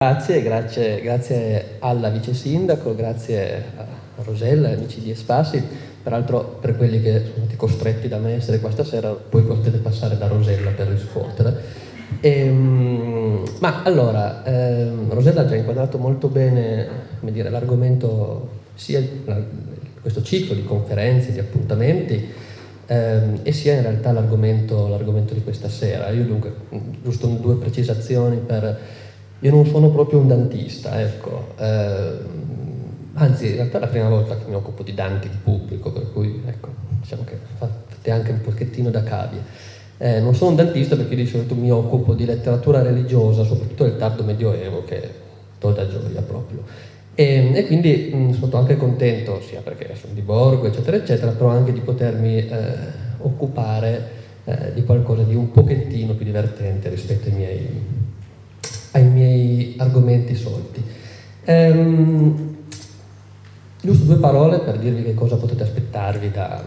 Grazie alla vice sindaco, grazie a Rosella e amici di Espassi. Peraltro, per quelli che sono stati costretti da me a essere qua stasera, poi potete passare da Rosella per riscuotere. Rosella ha già inquadrato molto bene, come dire, l'argomento, sia questo ciclo di conferenze, di appuntamenti, e sia in realtà l'argomento di questa sera. Io dunque, giusto due precisazioni Io non sono proprio un dantista, ecco, anzi in realtà è la prima volta che mi occupo di Dante in pubblico, per cui ecco, diciamo che fate anche un pochettino da cavie. Non sono un dantista perché di solito mi occupo di letteratura religiosa, soprattutto del tardo medioevo, che do da gioia proprio. E quindi sono stato anche contento, sia perché sono di Borgo, eccetera, eccetera, però anche di potermi occupare di qualcosa di un pochettino più divertente rispetto ai miei argomenti soliti. Giusto due parole per dirvi che cosa potete aspettarvi da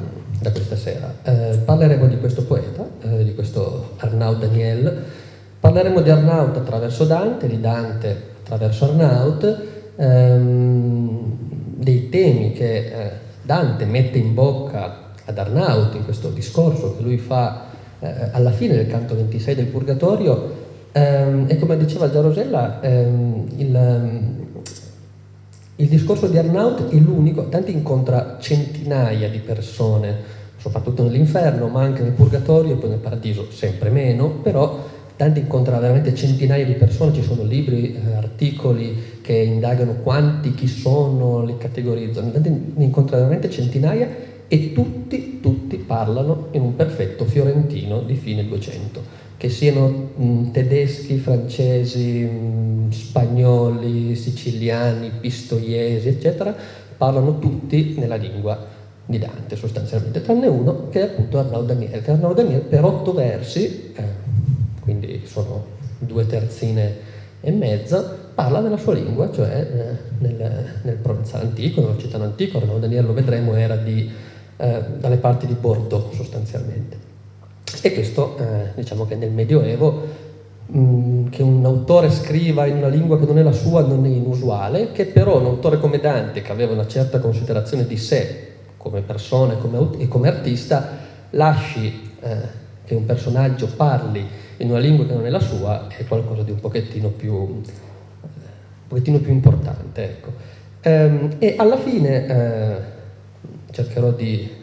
questa sera. Parleremo di questo poeta, di questo Arnaud Daniel. Parleremo di Arnaud attraverso Dante, di Dante attraverso Arnaud, dei temi che Dante mette in bocca ad Arnaud in questo discorso che lui fa alla fine del canto 26 del Purgatorio. E come diceva già Rosella, il discorso di Arnaud è l'unico. Dante incontra centinaia di persone, soprattutto nell'inferno, ma anche nel Purgatorio e poi nel Paradiso, sempre meno, però Dante incontra veramente centinaia di persone. Ci sono libri, articoli che indagano quanti, chi sono, li categorizzano. Dante ne incontra veramente centinaia e tutti parlano in un perfetto fiorentino di fine 200. Che siano tedeschi, francesi, spagnoli, siciliani, pistoiesi, eccetera, parlano tutti nella lingua di Dante sostanzialmente, tranne uno che è appunto Arnaud Daniel. Arnaud Daniel per 8 versi, quindi sono 2 terzine e mezza, parla nella sua lingua, cioè nel provenzale antico, nell'occitano antico. Arnaud Daniel, lo vedremo, era dalle parti di Bordeaux sostanzialmente. E questo, diciamo che nel Medioevo, che un autore scriva in una lingua che non è la sua non è inusuale, che però un autore come Dante, che aveva una certa considerazione di sé come persona e come artista, lasci che un personaggio parli in una lingua che non è la sua, è qualcosa di un pochettino più importante, ecco. E alla fine cercherò di...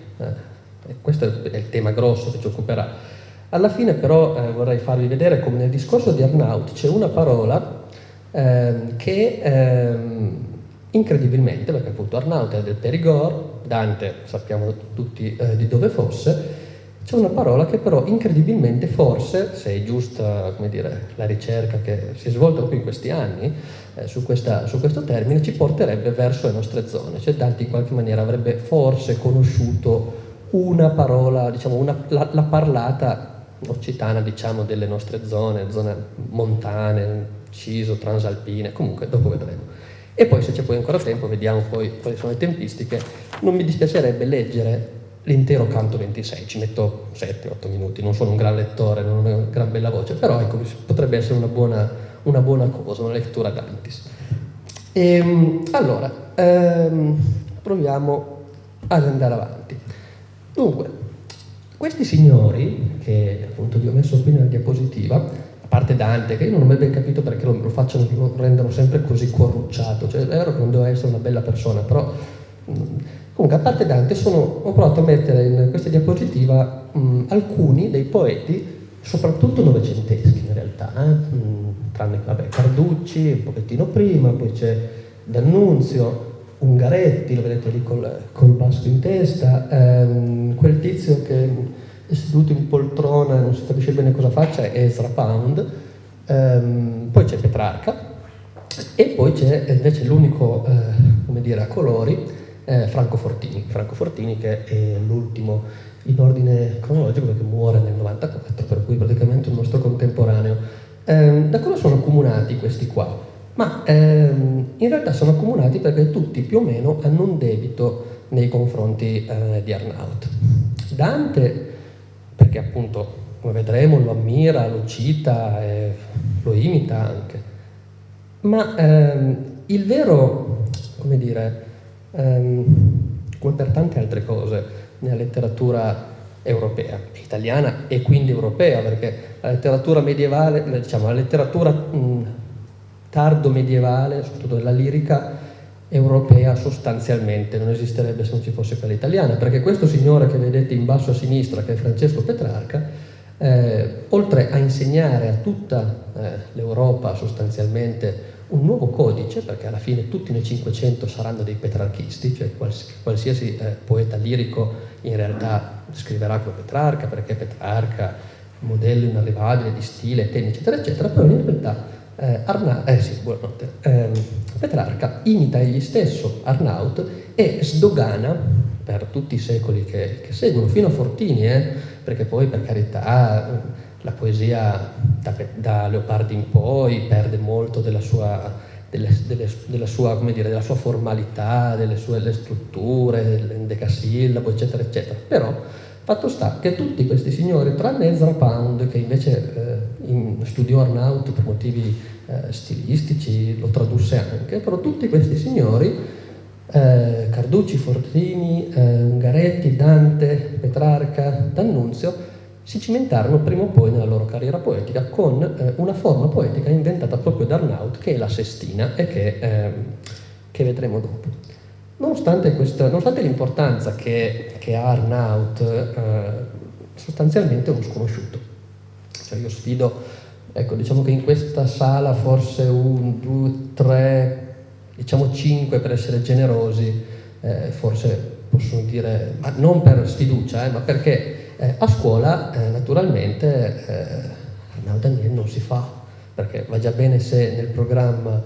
questo è il tema grosso che ci occuperà. Alla fine però vorrei farvi vedere come nel discorso di Arnaud c'è una parola che incredibilmente, perché appunto Arnaud è del Périgord, Dante sappiamo tutti di dove fosse, c'è una parola che però incredibilmente, forse, se è giusta, come dire, la ricerca che si è svolta qui in questi anni su questo termine, ci porterebbe verso le nostre zone. Cioè Dante in qualche maniera avrebbe forse conosciuto una parola, diciamo la parlata occitana, diciamo, delle nostre zone montane, Ciso, transalpine, comunque dopo vedremo. E poi se c'è poi ancora tempo, vediamo poi quali sono le tempistiche. Non mi dispiacerebbe leggere l'intero canto 26, ci metto 7-8 minuti, non sono un gran lettore, non ho una gran bella voce, però ecco, potrebbe essere una buona cosa, una lettura d'antis. Allora, proviamo ad andare avanti. Dunque, questi signori, che appunto vi ho messo qui nella diapositiva, a parte Dante, che io non ho mai ben capito perché lo rendono sempre così corrucciato, cioè è vero che non deve essere una bella persona, però comunque a parte Dante ho provato a mettere in questa diapositiva alcuni dei poeti, soprattutto novecenteschi in realtà, tranne Carducci un pochettino prima, poi c'è D'Annunzio, Ungaretti, lo vedete lì col basco in testa, quel tizio che è seduto in poltrona, non si capisce bene cosa faccia, è Ezra Pound, poi c'è Petrarca, e poi c'è invece l'unico, come dire, a colori, Franco Fortini, che è l'ultimo in ordine cronologico perché muore nel 94, per cui praticamente un nostro contemporaneo. Da cosa sono accomunati questi qua? Ma in realtà sono accomunati perché tutti più o meno hanno un debito nei confronti di Arnaud. Dante, perché appunto, come vedremo, lo ammira, lo cita e lo imita anche. Ma il vero, come dire, come per tante altre cose nella letteratura europea, italiana e quindi europea, perché la letteratura medievale, diciamo la letteratura tardo medievale, soprattutto della lirica europea, sostanzialmente non esisterebbe se non ci fosse quella italiana, perché questo signore che vedete in basso a sinistra, che è Francesco Petrarca, oltre a insegnare a tutta l'Europa sostanzialmente un nuovo codice, perché alla fine tutti nel Cinquecento saranno dei petrarchisti, cioè qualsiasi poeta lirico in realtà scriverà come Petrarca, perché Petrarca, modello inarrivabile di stile, temi, eccetera, eccetera, però in realtà Petrarca imita egli stesso Arnaut e sdogana per tutti i secoli che seguono, fino a Fortini, perché poi, per carità, la poesia da Leopardi in poi perde molto della sua, come dire, della sua formalità, delle strutture, l'endecasillabo, eccetera, eccetera. Però fatto sta che tutti questi signori, tranne Ezra Pound, che invece studiò Arnaut per motivi stilistici, lo tradusse anche, però tutti questi signori, Carducci, Fortini, Ungaretti, Dante, Petrarca, D'Annunzio, si cimentarono prima o poi nella loro carriera poetica con una forma poetica inventata proprio da Arnaut, che è la sestina e che vedremo dopo. Nonostante l'importanza che ha Arnaut, sostanzialmente è uno sconosciuto. Cioè io sfido, ecco, diciamo che in questa sala forse 1, 2, 3, diciamo 5 per essere generosi, forse possono dire, ma non per sfiducia, ma perché a scuola naturalmente Arnaud Daniel non si fa, perché va già bene se nel programma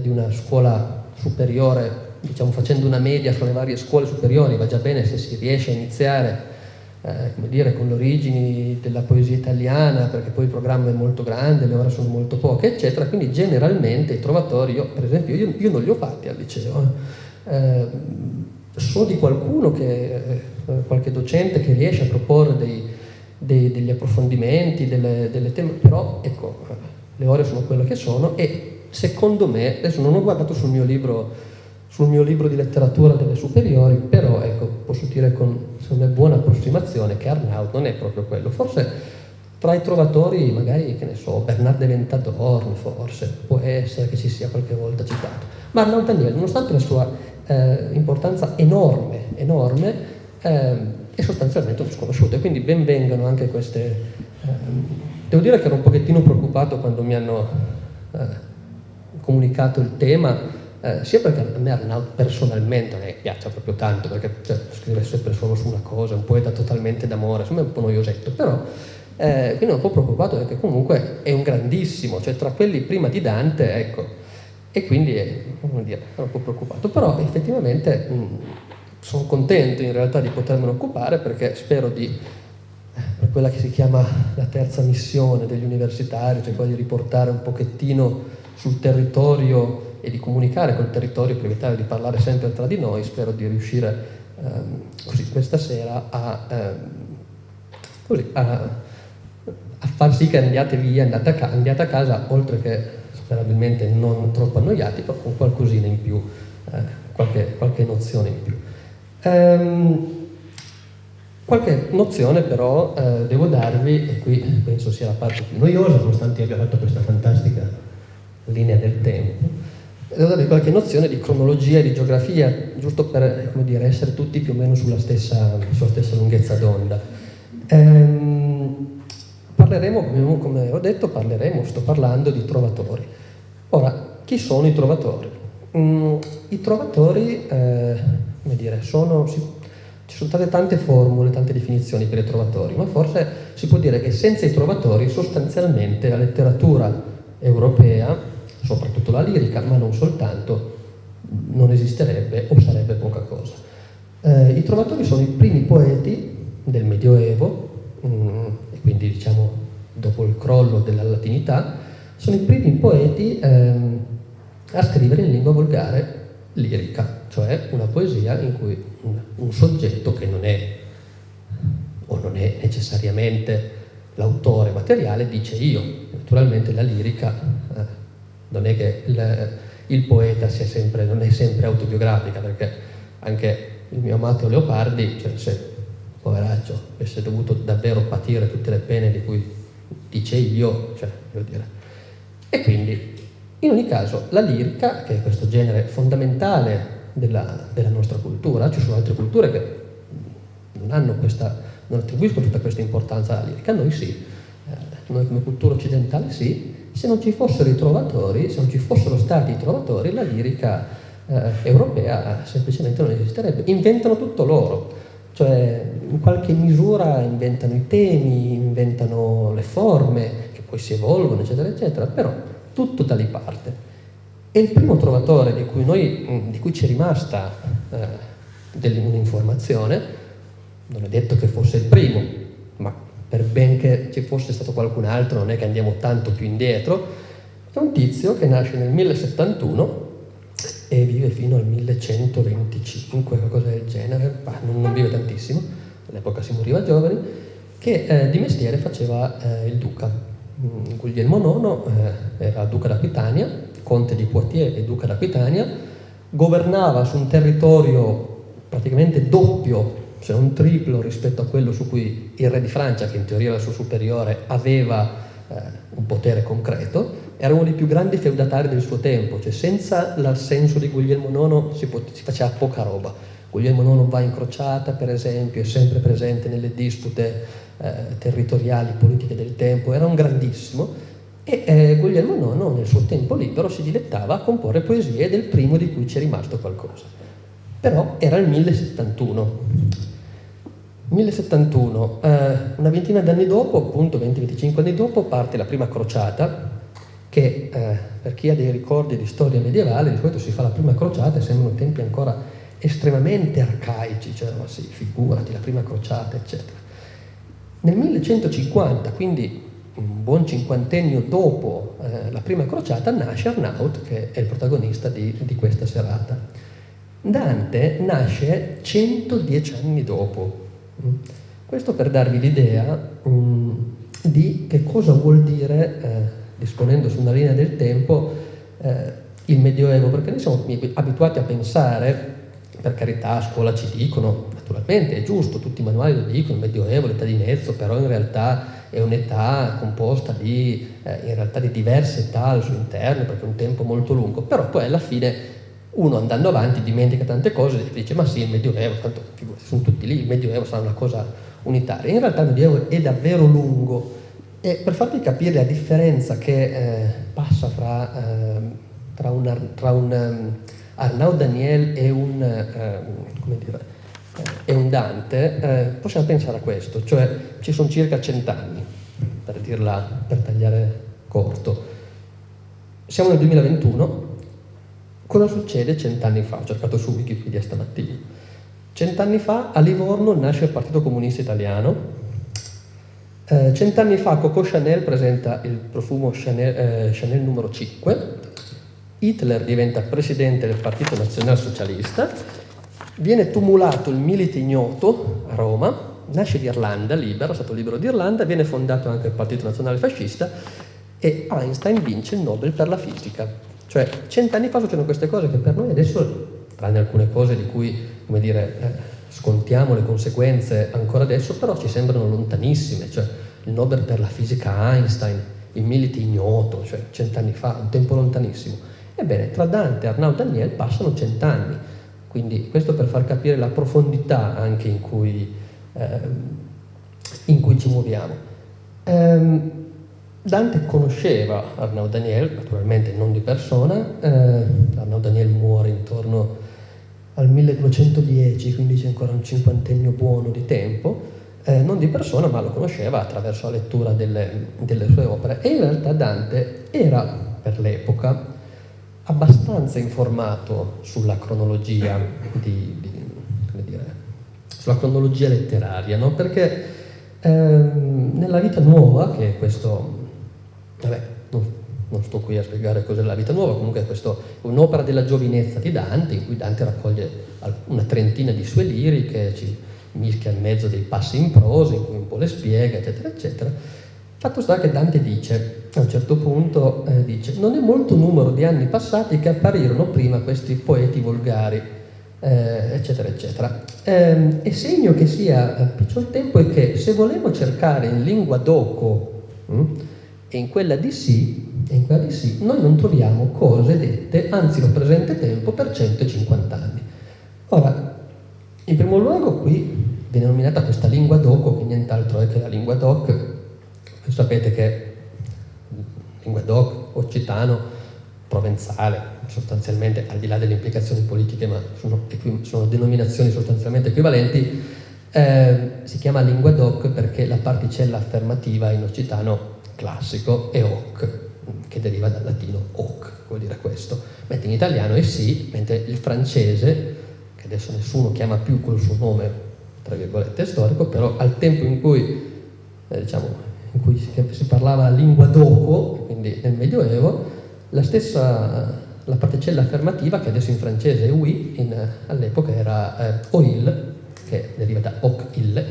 di una scuola superiore, diciamo facendo una media fra le varie scuole superiori, va già bene se si riesce a iniziare come dire, con le origini della poesia italiana, perché poi il programma è molto grande, le ore sono molto poche, eccetera. Quindi generalmente i trovatori, io per esempio, io non li ho fatti al liceo, so di qualcuno qualche docente che riesce a proporre degli approfondimenti, delle temi, però ecco, le ore sono quelle che sono e secondo me, adesso non ho guardato sul mio libro di letteratura delle superiori, però ecco, posso dire con una buona approssimazione che Arnaut non è proprio quello. Forse tra i trovatori, magari, che ne so, Bernard de Ventadorn, forse, può essere che ci sia qualche volta citato. Ma Arnaut Daniel, nonostante la sua importanza enorme, è sostanzialmente uno sconosciuto, e quindi ben vengano anche queste... devo dire che ero un pochettino preoccupato quando mi hanno comunicato il tema, sia perché a me Arnaut personalmente non piace proprio tanto, perché scrive sempre solo su una cosa, è un poeta totalmente d'amore, insomma è un po' noiosetto, però quindi ero un po' preoccupato perché comunque è un grandissimo, cioè tra quelli prima di Dante, ecco, e quindi come dire, ero un po' preoccupato, però effettivamente sono contento in realtà di potermene occupare, perché spero per quella che si chiama la terza missione degli universitari, cioè quella di riportare un pochettino sul territorio e di comunicare col territorio per evitare di parlare sempre tra di noi, spero di riuscire così questa sera a far sì che andiate a casa, oltre che sperabilmente non troppo annoiati, però con qualcosina in più, qualche nozione in più. Qualche nozione però devo darvi, e qui penso sia la parte più noiosa, nonostante abbia fatto questa fantastica linea del tempo, devo darvi qualche nozione di cronologia e di geografia, giusto per, come dire, essere tutti più o meno sulla stessa lunghezza d'onda. Parleremo, come ho detto, sto parlando di trovatori. Ora, chi sono i trovatori? I trovatori, come dire, ci sono state tante formule, tante definizioni per i trovatori, ma forse si può dire che senza i trovatori sostanzialmente la letteratura europea, soprattutto la lirica, ma non soltanto, non esisterebbe o sarebbe poca cosa. I trovatori sono i primi poeti del Medioevo, e quindi diciamo dopo il crollo della latinità, sono i primi poeti a scrivere in lingua volgare lirica, cioè una poesia in cui un soggetto che non è necessariamente l'autore materiale dice io. Naturalmente la lirica non è che il poeta non è sempre autobiografica, perché anche il mio amato Leopardi, cioè, se poveraccio avesse dovuto davvero patire tutte le pene di cui dice io, cioè, voglio dire. E quindi, in ogni caso, la lirica, che è questo genere fondamentale della nostra cultura, ci sono altre culture che non attribuiscono tutta questa importanza alla lirica, noi sì, noi come cultura occidentale sì. Se non ci fossero i trovatori, se non ci fossero stati i trovatori, la lirica europea semplicemente non esisterebbe. Inventano tutto loro, cioè in qualche misura inventano i temi, inventano le forme, che poi si evolvono, eccetera, eccetera, però tutto da lì parte. E il primo trovatore di cui ci è rimasta un'informazione, non è detto che fosse il primo, ma per ben che ci fosse stato qualcun altro, non è che andiamo tanto più indietro, è un tizio che nasce nel 1071 e vive fino al 1125, qualcosa del genere, non vive tantissimo, all'epoca si moriva giovani, che di mestiere faceva il duca. Guglielmo IX era duca d'Aquitania, conte di Poitiers e duca d'Aquitania, governava su un territorio praticamente doppio, se non triplo, rispetto a quello su cui il re di Francia, che in teoria era il suo superiore, aveva un potere concreto. Era uno dei più grandi feudatari del suo tempo, cioè senza l'assenso di Guglielmo IX si faceva poca roba. Guglielmo IX va in crociata, per esempio, è sempre presente nelle dispute territoriali, politiche del tempo, era un grandissimo, e Guglielmo IX nel suo tempo libero si dilettava a comporre poesie del primo di cui ci è rimasto qualcosa. Però era il 1071. 1071, una ventina d'anni dopo, appunto 20-25 anni dopo, parte la prima crociata, che per chi ha dei ricordi di storia medievale, di solito si fa la prima crociata e sembrano tempi ancora estremamente arcaici, cioè ma sì, figurati, la prima crociata, eccetera. Nel 1150, quindi un buon cinquantennio dopo la prima crociata, nasce Arnaut, che è il protagonista di questa serata. Dante nasce 110 anni dopo. Questo per darvi l'idea di che cosa vuol dire, disponendo su una linea del tempo, il Medioevo, perché noi siamo abituati a pensare, per carità, a scuola ci dicono, naturalmente è giusto, tutti i manuali lo dicono, il Medioevo, l'età di mezzo, però in realtà è un'età composta in realtà di diverse età al suo interno, perché è un tempo molto lungo, però poi alla fine uno andando avanti dimentica tante cose e dice ma sì, il Medioevo, tanto figurati, sono tutti lì, il Medioevo sarà una cosa unitaria. In realtà il Medioevo è davvero lungo, e per farvi capire la differenza che passa tra un Arnaud Daniel e un Dante, possiamo pensare a questo, cioè ci sono circa 100 anni, per tagliare corto. Siamo nel 2021. Cosa succede 100 anni fa? Ho cercato su Wikipedia stamattina. 100 anni fa a Livorno nasce il Partito Comunista Italiano. 100 anni fa Coco Chanel presenta il profumo Chanel numero 5. Hitler diventa presidente del Partito Nazionalsocialista. Viene tumulato il Milite Ignoto a Roma. Nasce l'Irlanda libera, Stato libero d'Irlanda. Viene fondato anche il Partito Nazionale Fascista. E Einstein vince il Nobel per la fisica. Cioè, 100 anni fa succedono queste cose che per noi adesso, tranne alcune cose di cui, scontiamo le conseguenze ancora adesso, però ci sembrano lontanissime. Cioè, il Nobel per la fisica Einstein, il Milite Ignoto, cioè 100 anni fa, un tempo lontanissimo. Ebbene, tra Dante e Arnaud Daniel passano 100 anni. Quindi questo per far capire la profondità anche in cui ci muoviamo. Dante conosceva Arnaud Daniel, naturalmente non di persona. Arnaud Daniel muore intorno al 1210, quindi c'è ancora un cinquantennio buono di tempo, non di persona, ma lo conosceva attraverso la lettura delle sue opere. E in realtà Dante era, per l'epoca, abbastanza informato sulla cronologia sulla cronologia letteraria, no? Perché nella Vita Nuova, che è questo... non sto qui a spiegare cos'è la Vita Nuova, comunque questo è un'opera della giovinezza di Dante, in cui Dante raccoglie una trentina di sue liriche, ci mischia in mezzo dei passi in prosa, in cui un po' le spiega, eccetera, eccetera. Fatto sta che Dante dice, a un certo punto, dice, non è molto numero di anni passati che apparirono prima questi poeti volgari, eccetera, eccetera. E segno che sia picciol tempo è che se volemo cercare in lingua doco e in quella di sì, noi non troviamo cose dette, anzi lo presente tempo, per 150 anni. Ora, in primo luogo qui viene nominata questa lingua doco, che nient'altro è che la lingua doc. Voi sapete che lingua doc, occitano, provenzale, sostanzialmente, al di là delle implicazioni politiche, ma sono denominazioni sostanzialmente equivalenti, si chiama lingua doc perché la particella affermativa in occitano classico è hoc, che deriva dal latino hoc, vuol dire questo, mentre in italiano è sì, mentre il francese, che adesso nessuno chiama più col suo nome, tra virgolette, storico, però al tempo in cui si parlava lingua doco, quindi nel Medioevo, la particella affermativa, che adesso in francese è oui, all'epoca era oil, che deriva da hoc il,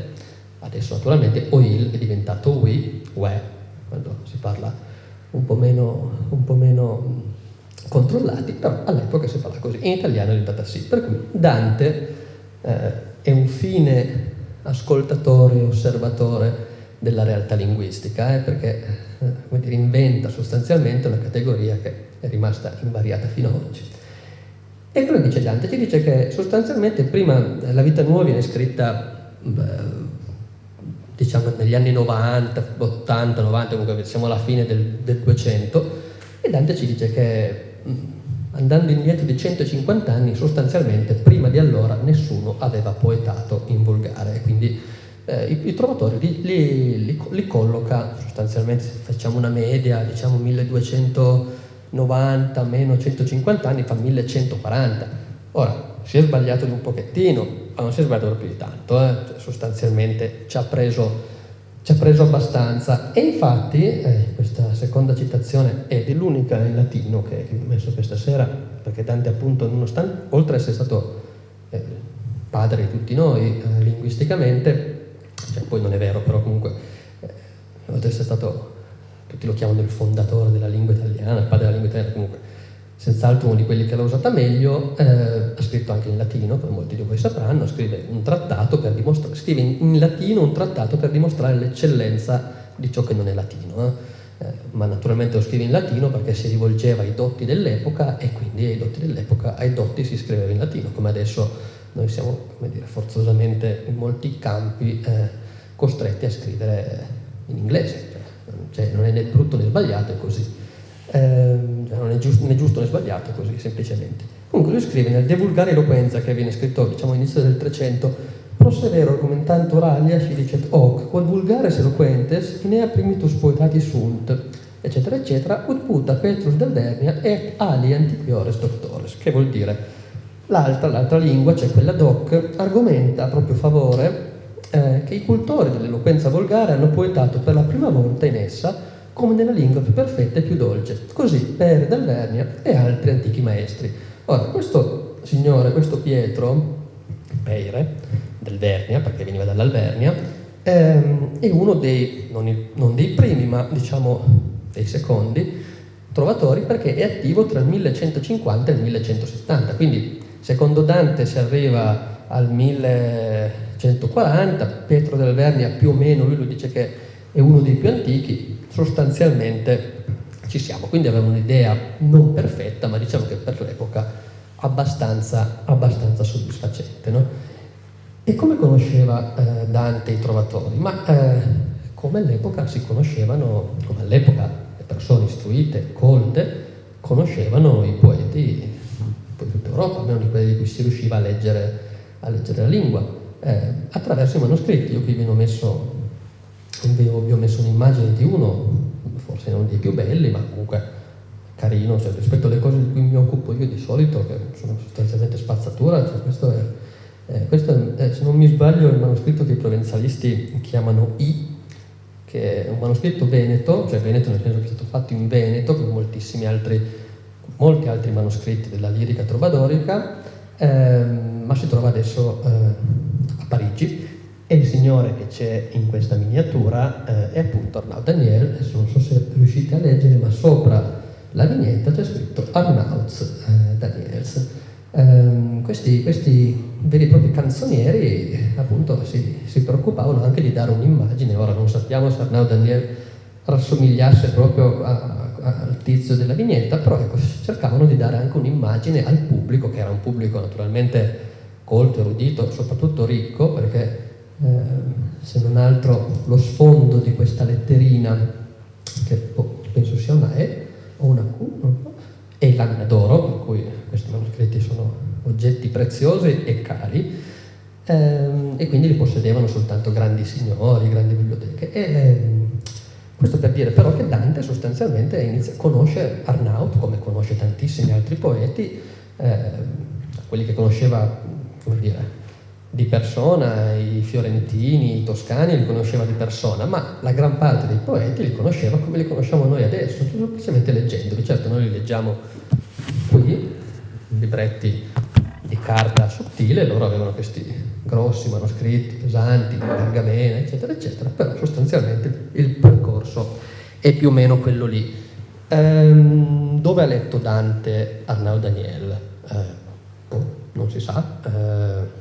adesso naturalmente oil è diventato oui, ouais, quando si parla un po' meno controllati, però all'epoca si parla così, in italiano è diventata sì, per cui Dante è un fine ascoltatore e osservatore della realtà linguistica, perché inventa sostanzialmente una categoria che è rimasta invariata fino ad oggi. E cosa dice Dante? Ci dice che sostanzialmente prima la Vita Nuova viene scritta diciamo negli anni 90, 80, 90, comunque siamo alla fine del 200, e Dante ci dice che andando indietro di 150 anni sostanzialmente prima di allora nessuno aveva poetato in volgare, e quindi i trovatori li colloca sostanzialmente, se facciamo una media, diciamo 1290 meno 150 anni fa 1140. Ora, si è sbagliato di un pochettino, ma non si è sbagliato più di tanto, cioè, sostanzialmente ci ha preso abbastanza. E infatti questa seconda citazione è l'unica in latino che ho messo questa sera, perché Dante appunto, nonostante, oltre ad essere stato padre di tutti noi linguisticamente, cioè, poi non è vero, però comunque oltre ad essere stato, tutti lo chiamano il fondatore della lingua italiana, il padre della lingua italiana, comunque senz'altro uno di quelli che l'ha usata meglio, ha scritto anche in latino, come molti di voi sapranno, scrive in latino un trattato per dimostrare l'eccellenza di ciò che non è latino, ma naturalmente lo scrive in latino perché si rivolgeva ai dotti dell'epoca, e quindi ai dotti si scriveva in latino, come adesso noi siamo, come dire, forzosamente in molti campi costretti a scrivere in inglese, cioè non è né brutto né sbagliato, è così. Non è né giusto né sbagliato, così semplicemente. Comunque lui scrive nel De Vulgare Eloquenza, che viene scritto diciamo all'inizio del 300, prosevero argumentanto oralia si dicet hoc, quod vulgares eloquentes in ea primitus poetati sunt, eccetera eccetera, ut puta Petrus del Vernia et ali antiquiores doctores, che vuol dire l'altra lingua, cioè quella doc, argomenta a proprio favore che i cultori dell'eloquenza volgare hanno poetato per la prima volta in essa come nella lingua più perfetta e più dolce, così Pere del Vernia e altri antichi maestri. Ora, questo signore, questo Pietro Peire del Vernia, perché veniva dall'Alvernia, è uno dei, non dei primi, ma diciamo dei secondi trovatori, perché è attivo tra il 1150 e il 1170, quindi secondo Dante si arriva al 1140, Pietro del Vernia più o meno, lui lo dice che è uno dei più antichi, sostanzialmente ci siamo, quindi aveva un'idea non perfetta, ma diciamo che per l'epoca abbastanza soddisfacente, no? E come conosceva Dante i trovatori? Ma come all'epoca si conoscevano, come all'epoca le persone istruite, colte, conoscevano i poeti di tutta Europa, almeno di quelli di cui si riusciva a leggere la lingua, attraverso i manoscritti. Io qui vi ho messo un'immagine di uno, forse non dei più belli, ma comunque carino, cioè, rispetto alle cose di cui mi occupo io di solito, che sono sostanzialmente spazzatura, cioè, questo è, se non mi sbaglio, il manoscritto che i provenzalisti chiamano I, che è un manoscritto veneto, cioè veneto nel senso che è stato fatto in Veneto, come molti altri manoscritti della lirica trovadorica, ma si trova adesso a Parigi. E il signore che c'è in questa miniatura è appunto Arnaud Daniel. Adesso non so se riuscite a leggere, ma sopra la vignetta c'è scritto Arnauds Daniels. Questi veri e propri canzonieri appunto si preoccupavano anche di dare un'immagine. Ora non sappiamo se Arnaud Daniel rassomigliasse proprio al tizio della vignetta, però ecco, cercavano di dare anche un'immagine al pubblico, che era un pubblico naturalmente colto, erudito, soprattutto ricco, perché se non altro lo sfondo di questa letterina, che penso sia una E o una Q, non so, è in lamina d'oro, per cui questi manoscritti sono oggetti preziosi e cari, e quindi li possedevano soltanto grandi signori, grandi biblioteche. Questo per dire però che Dante sostanzialmente conosce Arnaud come conosce tantissimi altri poeti, quelli che conosceva, come dire, di persona, i fiorentini, i toscani li conosceva di persona, ma la gran parte dei poeti li conosceva come li conosciamo noi adesso, semplicemente leggendoli. Certo, noi li leggiamo qui, libretti di carta sottile, loro avevano questi grossi manoscritti, pesanti, di pergamena, eccetera, eccetera, però sostanzialmente il percorso è più o meno quello lì. Dove ha letto Dante Arnaud Daniel? Non si sa.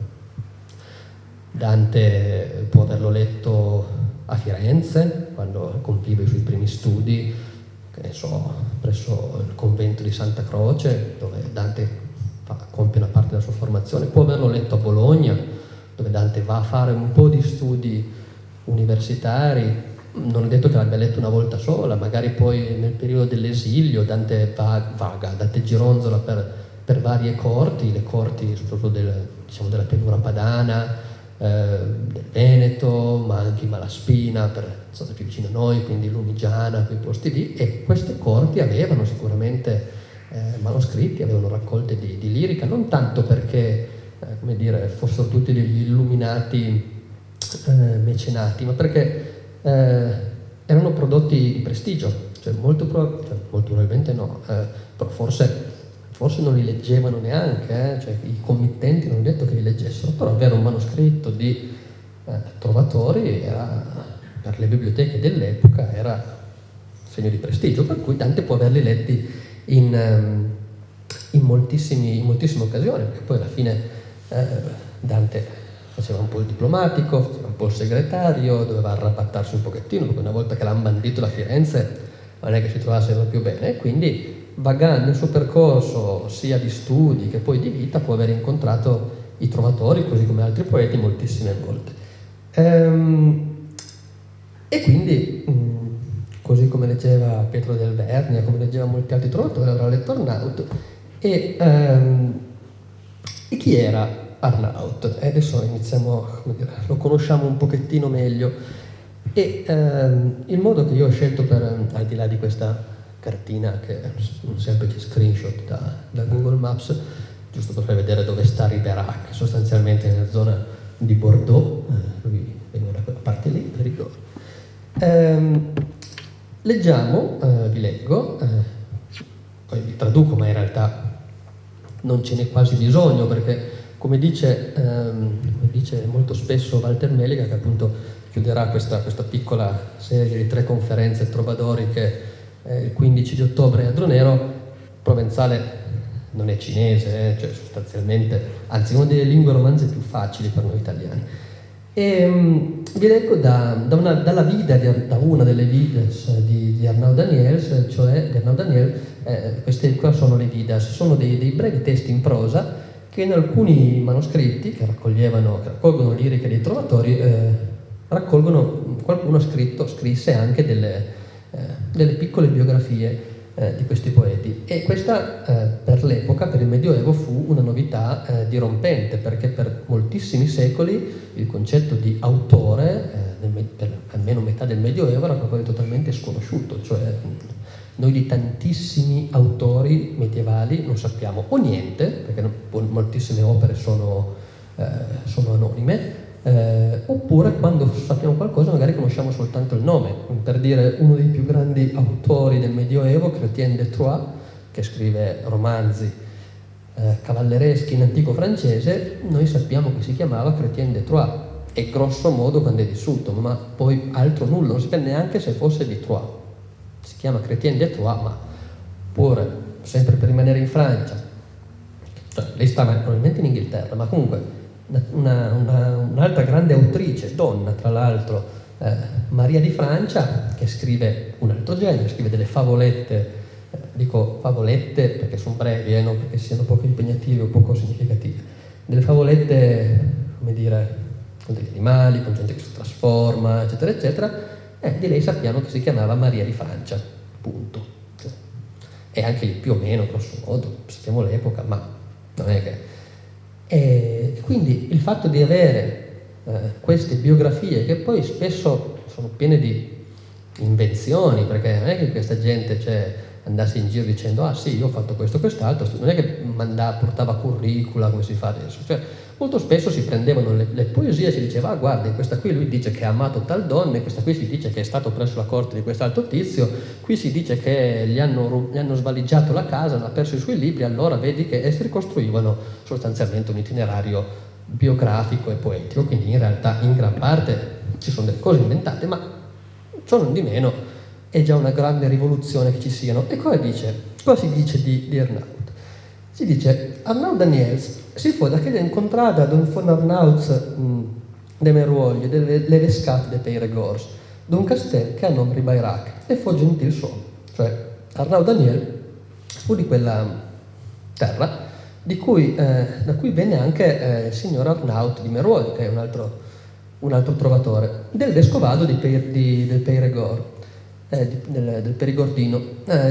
Dante può averlo letto a Firenze, quando compiva i suoi primi studi, che ne so, presso il convento di Santa Croce, dove Dante compie una parte della sua formazione. Può averlo letto a Bologna, dove Dante va a fare un po' di studi universitari. Non è detto che l'abbia letto una volta sola, magari poi nel periodo dell'esilio Dante vaga, Dante gironzola per varie corti, le corti soprattutto della pianura padana, del Veneto, ma anche in Malaspina, stata più vicino a noi, quindi Lunigiana, quei posti lì, e queste corti avevano sicuramente manoscritti, avevano raccolte di lirica, non tanto perché come dire, fossero tutti degli illuminati mecenati, ma perché erano prodotti di prestigio, cioè molto probabilmente no, però forse non li leggevano neanche, cioè i committenti non è detto che li leggessero, però avere un manoscritto di trovatori era, per le biblioteche dell'epoca, era segno di prestigio, per cui Dante può averli letti in moltissime occasioni, perché poi alla fine Dante faceva un po' il diplomatico, faceva un po' il segretario, doveva arrabattarsi un pochettino, perché una volta che l'hanno bandito da Firenze non è che si trovasse più bene, e quindi vagando il suo percorso sia di studi che poi di vita può aver incontrato i trovatori, così come altri poeti, moltissime volte. E quindi, così come leggeva Pietro del Vernia, come leggeva molti altri trovatori, avrà letto Arnaud. E chi era Arnaud? E adesso iniziamo, lo conosciamo un pochettino meglio. E il modo che io ho scelto al di là di questa cartina, che è un semplice screenshot da Google Maps, giusto per vedere dove sta Ribérac, sostanzialmente nella zona di Bordeaux, lui veniva da quella parte lì, per ricordo. Leggiamo, vi leggo, poi vi traduco, ma in realtà non ce n'è quasi bisogno, perché come dice molto spesso Walter Meliga, che appunto chiuderà questa piccola serie di 3 conferenze trovadori che il 15 di ottobre a Dronero, provenzale non è cinese, cioè sostanzialmente, anzi una delle lingue romanze più facili per noi italiani. E vi leggo da una delle vidas di Arnaud Daniels, cioè di Arnaud Daniel. Queste qua sono le vidas, sono dei brevi testi in prosa che in alcuni manoscritti che raccolgono liriche dei trovatori, qualcuno scrisse anche delle piccole biografie di questi poeti, e questa per l'epoca, per il Medioevo, fu una novità dirompente, perché per moltissimi secoli il concetto di autore, per almeno metà del Medioevo, era proprio totalmente sconosciuto, cioè noi di tantissimi autori medievali non sappiamo o niente, perché moltissime opere sono anonime, oppure quando sappiamo qualcosa magari conosciamo soltanto il nome. Per dire, uno dei più grandi autori del Medioevo, Chrétien de Troyes, che scrive romanzi cavallereschi in antico francese, noi sappiamo che si chiamava Chrétien de Troyes, e grosso modo quando è vissuto, ma poi altro nulla, non si sapeva neanche se fosse di Troyes. Si chiama Chrétien de Troyes, ma pure, sempre per rimanere in Francia, cioè lei stava probabilmente in Inghilterra, ma comunque un'altra grande autrice, donna tra l'altro, Maria di Francia, che scrive un altro genere, scrive delle favolette, dico favolette perché sono brevi, non perché siano poco impegnative o poco significative, delle favolette, come dire, con degli animali, con gente che si trasforma, eccetera, eccetera, di lei sappiamo che si chiamava Maria di Francia, punto. E anche più o meno, grosso modo, sappiamo l'epoca, ma non è che... E quindi il fatto di avere queste biografie, che poi spesso sono piene di invenzioni, perché non è che questa gente andasse in giro dicendo ah sì, io ho fatto questo e quest'altro, non è che portava curricula come si fa adesso, cioè molto spesso si prendevano le poesie e si diceva ah guarda, in questa qui lui dice che ha amato tal donna, in questa qui si dice che è stato presso la corte di quest'altro tizio, qui si dice che gli hanno svaligiato la casa, hanno perso i suoi libri, allora vedi che si ricostruivano sostanzialmente un itinerario biografico e poetico, quindi in realtà in gran parte ci sono delle cose inventate, ma ciò non di meno è già una grande rivoluzione che ci siano. E cosa si dice di Arnaud? Si dice Arnaud Daniels si fu da che incontrata d'un von Arnauds de Meruoglie, delle vescate de Peyregors, d'un castel che a nome Ribairac, e fu gentil suo. Cioè Arnaud Daniel fu di quella terra da cui venne anche il signor Arnaud di Meruoglie, che è un altro trovatore, del vescovado del Peyregord, del Perigordino,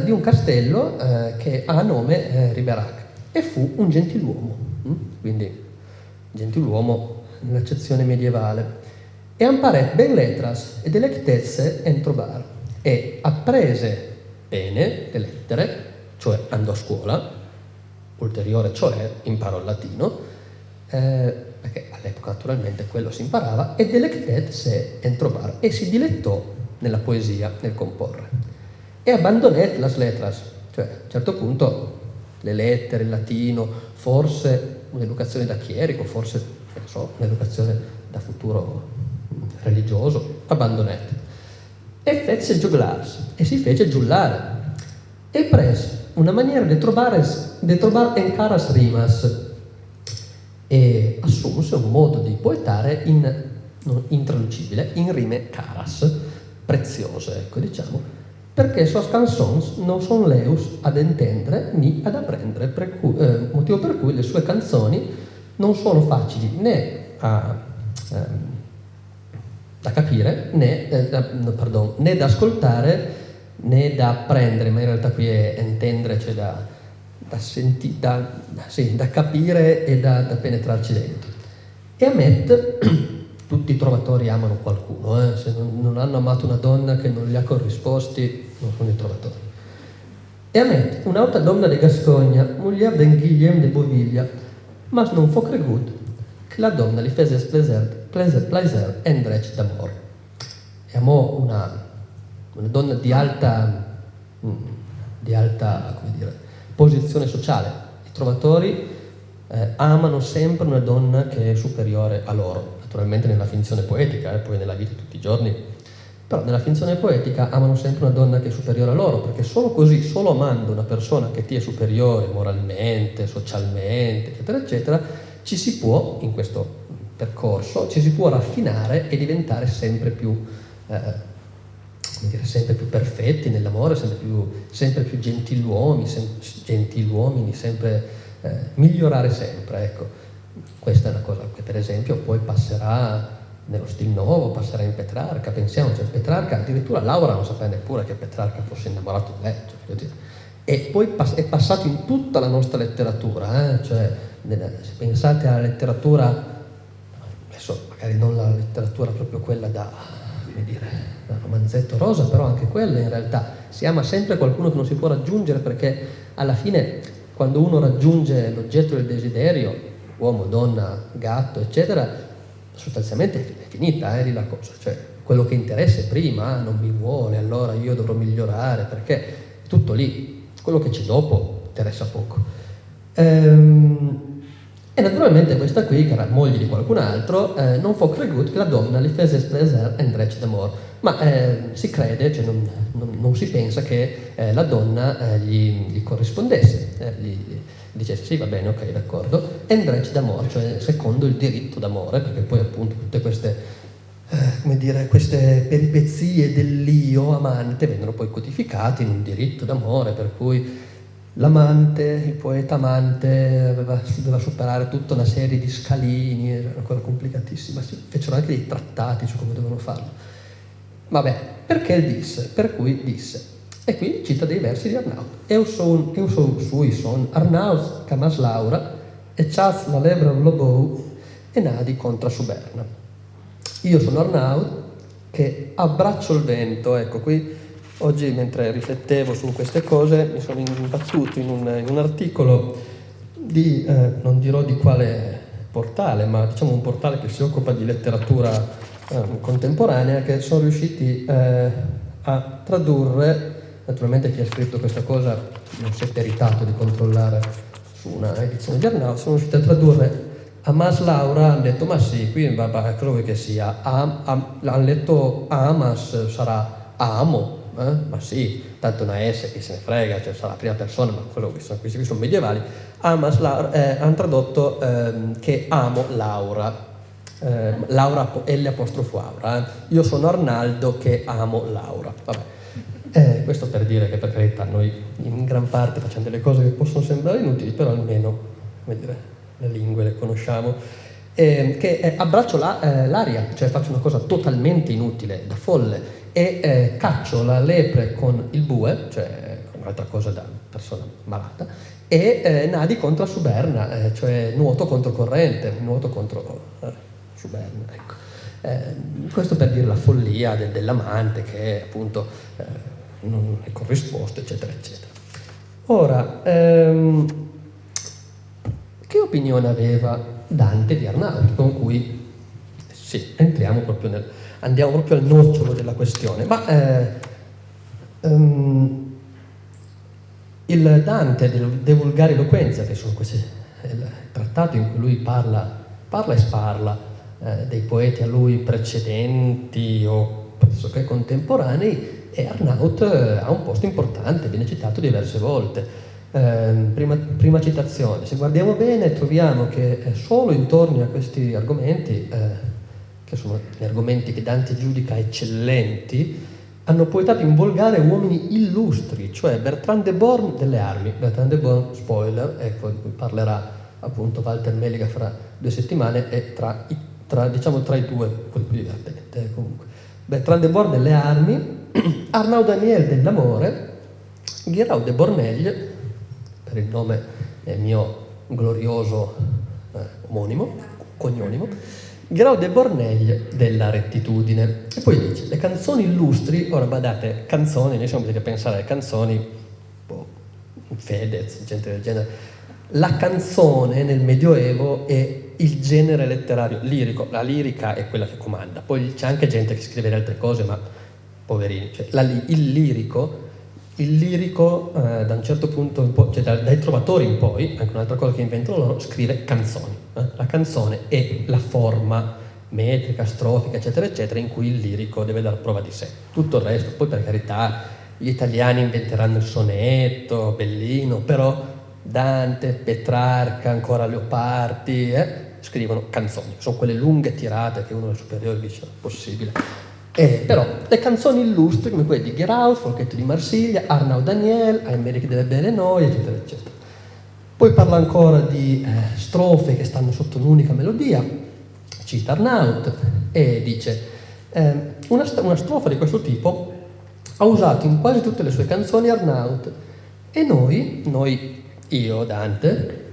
di un castello che ha nome Riberac, e fu un gentiluomo, quindi gentiluomo nell'accezione medievale, e imparet ben letras e delectezze en trobar, e apprese bene le lettere, cioè andò a scuola, ulteriore cioè imparò il latino, perché all'epoca naturalmente quello si imparava, e delectet se en trobar, e si dilettò nella poesia, nel comporre, e abbandonet las letras, cioè a un certo punto le lettere, il latino, forse un'educazione da chierico, forse non so, un'educazione da futuro religioso, abbandonet, e fece giuglars, e si fece giullare, e pres una maniera di trovare en caras rimas, e assunse un modo di poetare intraducibile in rime caras, preziose, ecco, diciamo, perché suas canzons non son leus ad intendere ni ad apprendere, motivo per cui le sue canzoni non sono facili né da capire, né da ascoltare, né da apprendere, ma in realtà qui è intendere, cioè da capire e da penetrarci dentro. E Hamet, tutti i trovatori amano qualcuno, se non hanno amato una donna che non gli ha corrisposti, non sono i trovatori. E Hamet, un'altra donna di Gascogna, moglie de Guillaume de Boviglia, ma non fu cregut che la donna gli fece plaisir en dret d'amor. E amò una donna di alta, come dire, posizione sociale. I trovatori amano sempre una donna che è superiore a loro, naturalmente nella finzione poetica, poi nella vita di tutti i giorni, però nella finzione poetica amano sempre una donna che è superiore a loro, perché solo così, solo amando una persona che ti è superiore moralmente, socialmente, eccetera, eccetera, ci si può, in questo percorso, ci si può raffinare e diventare sempre più sempre più perfetti nell'amore, sempre più gentiluomini, sempre migliorare sempre, ecco. Questa è una cosa che per esempio poi passerà nello stil nuovo, passerà in Petrarca, pensiamo, cioè Petrarca, addirittura Laura non sapeva neppure che Petrarca fosse innamorato di lei, e poi è passato in tutta la nostra letteratura, cioè se pensate alla letteratura, adesso magari non la letteratura proprio quella da romanzetto rosa, però anche quella in realtà si ama sempre qualcuno che non si può raggiungere, perché alla fine quando uno raggiunge l'oggetto del desiderio, uomo, donna, gatto, eccetera, sostanzialmente è finita lì la cosa, cioè quello che interessa è prima, non mi vuole, allora io dovrò migliorare, perché è tutto lì, quello che c'è dopo interessa poco. E E naturalmente questa qui, che era moglie di qualcun altro, non fu creduto che la donna li fece espreser un dretto d'amor. Ma si crede, cioè non si pensa che la donna gli corrispondesse, gli dicesse sì, va bene, ok, d'accordo, un dretto d'amor, cioè secondo il diritto d'amore, perché poi appunto tutte queste, come dire, queste peripezie dell'io amante vengono poi codificate in un diritto d'amore, per cui l'amante, il poeta amante, doveva superare tutta una serie di scalini, era una cosa complicatissima, si fecero anche dei trattati su come dovevano farlo. Vabbè, perché il disse? Per cui disse. E qui cita dei versi di Arnaud. Eu sui son Arnaud camas Laura, e chas la lebra lobou, e nadi contra Suberna. Io sono Arnaud, che abbraccio il vento, ecco qui. Oggi, mentre riflettevo su queste cose, mi sono imbattuto in un articolo di, non dirò di quale portale, ma diciamo un portale che si occupa di letteratura contemporanea, che sono riusciti a tradurre, naturalmente chi ha scritto questa cosa non si è peritato di controllare su una edizione di Arnaud, sono riusciti a tradurre Amas Laura, hanno detto ma sì, qui cosa vuoi che sia, hanno letto Amas sarà amo, ma sì, tanto una S che se ne frega, cioè sarà la prima persona, ma quello che sono, questi qui sono medievali. Amas Laura, hanno tradotto che amo Laura, Laura L apostrofo Aura, io sono Arnaldo che amo Laura, vabbè. Questo per dire che per carità noi in gran parte facciamo delle cose che possono sembrare inutili, però almeno, come dire, le lingue le conosciamo. Che abbraccio l'aria, cioè faccio una cosa totalmente inutile, da folle, e caccio la lepre con il bue, cioè un'altra cosa da persona malata, e nadi contro Suberna, cioè nuoto contro corrente, nuoto contro Suberna, ecco. Questo per dire la follia dell'amante che appunto non è corrisposto, eccetera, eccetera. Ora, che opinione aveva Dante di Arnaud, con cui sì, andiamo proprio al nocciolo della questione, ma il Dante De Vulgari Eloquentia, che sono questi il trattato in cui lui parla e sparla dei poeti a lui precedenti o pressoché contemporanei, e Arnaud ha un posto importante, viene citato diverse volte. Prima citazione, se guardiamo bene troviamo che solo intorno a questi argomenti, che sono gli argomenti che Dante giudica eccellenti, hanno poetato in volgare uomini illustri, cioè Bertrand de Born delle armi. Bertrand de Born, spoiler, ecco, di cui parlerà appunto Walter Meliga fra 2 settimane, e tra i due quello più divertente comunque. Bertrand de Born delle armi, Arnaud Daniel dell'amore, Guiraud de Borneglie, per il nome mio glorioso cognonimo, Guiraud de Borneglie della rettitudine. E poi dice, le canzoni illustri, ora badate, canzoni, noi siamo abituati a pensare alle canzoni, Fedez, gente del genere. La canzone nel Medioevo è il genere letterario lirico, la lirica è quella che comanda, poi c'è anche gente che scrive le altre cose, ma poverini, cioè, il lirico da un certo punto in poi, cioè dai trovatori in poi, anche un'altra cosa che inventano loro, scrive canzoni. La canzone è la forma metrica, strofica, eccetera, eccetera, in cui il lirico deve dar prova di sé. Tutto il resto, poi per carità, gli italiani inventeranno il sonetto, bellino, però Dante, Petrarca, ancora Leopardi, scrivono canzoni. Sono quelle lunghe tirate che uno alle superiori dice, possibile. Però le canzoni illustri come quelle di Guiraud, Folchetto di Marsiglia, Arnaud Daniel, Aymeric delle Belle Noie, eccetera, eccetera. Poi parla ancora di strofe che stanno sotto un'unica melodia, cita Arnaud e dice una strofa di questo tipo ha usato in quasi tutte le sue canzoni Arnaud, e noi, io, Dante,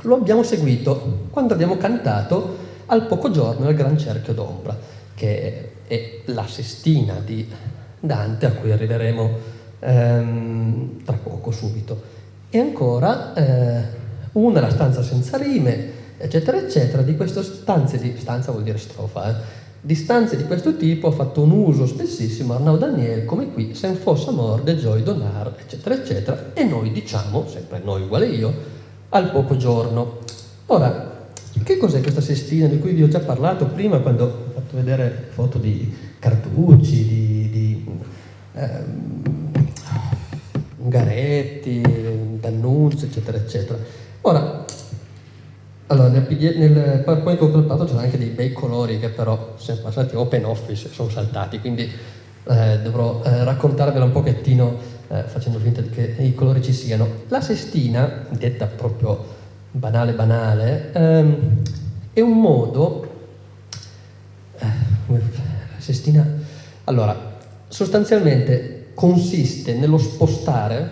lo abbiamo seguito quando abbiamo cantato Al poco giorno al gran cerchio d'ombra, che è la sestina di Dante a cui arriveremo tra poco, subito. E ancora una la stanza senza rime, eccetera, eccetera. Di queste stanza vuol dire strofa, di stanze di questo tipo ha fatto un uso spessissimo Arnaud Daniel, come qui, sen fosse amor de joy donar, eccetera, eccetera. E noi diciamo, sempre noi uguale io, al poco giorno. Ora, che cos'è questa sestina di cui vi ho già parlato prima quando ho fatto vedere foto di Carducci, di Ungaretti, D'Annunzio, eccetera, eccetera. Ora, allora, nel PowerPoint che ho preparato c'erano anche dei bei colori che però sono passati open office, sono saltati, quindi dovrò raccontarvela un pochettino facendo finta che i colori ci siano. La sestina, detta proprio banale, è un modo, la sestina, allora, sostanzialmente consiste nello spostare,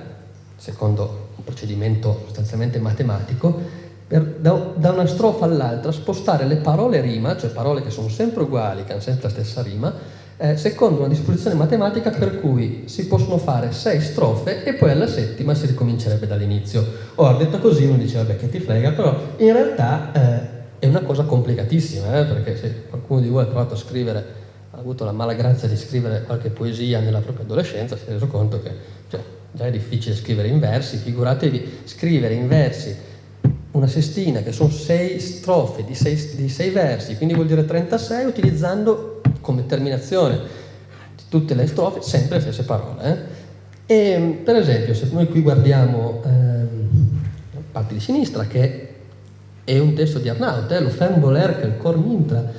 secondo un procedimento sostanzialmente matematico, da una strofa all'altra, spostare le parole rima, cioè parole che sono sempre uguali, che hanno sempre la stessa rima, secondo una disposizione matematica per cui si possono fare 6 strofe e poi alla settima si ricomincerebbe dall'inizio. Ora, detto così, uno dice, vabbè, che ti frega, però in realtà è una cosa complicatissima, perché se qualcuno di voi ha provato a scrivere, ha avuto la mala grazia di scrivere qualche poesia nella propria adolescenza, si è reso conto che già è difficile scrivere in versi, figuratevi scrivere in versi una sestina che sono 6 strofe di 6 versi, quindi vuol dire 36, utilizzando come terminazione di tutte le strofe sempre le stesse parole. E per esempio, se noi qui guardiamo la parte di sinistra, che è un testo di Arnaut, lo fem voler che il cor mintra,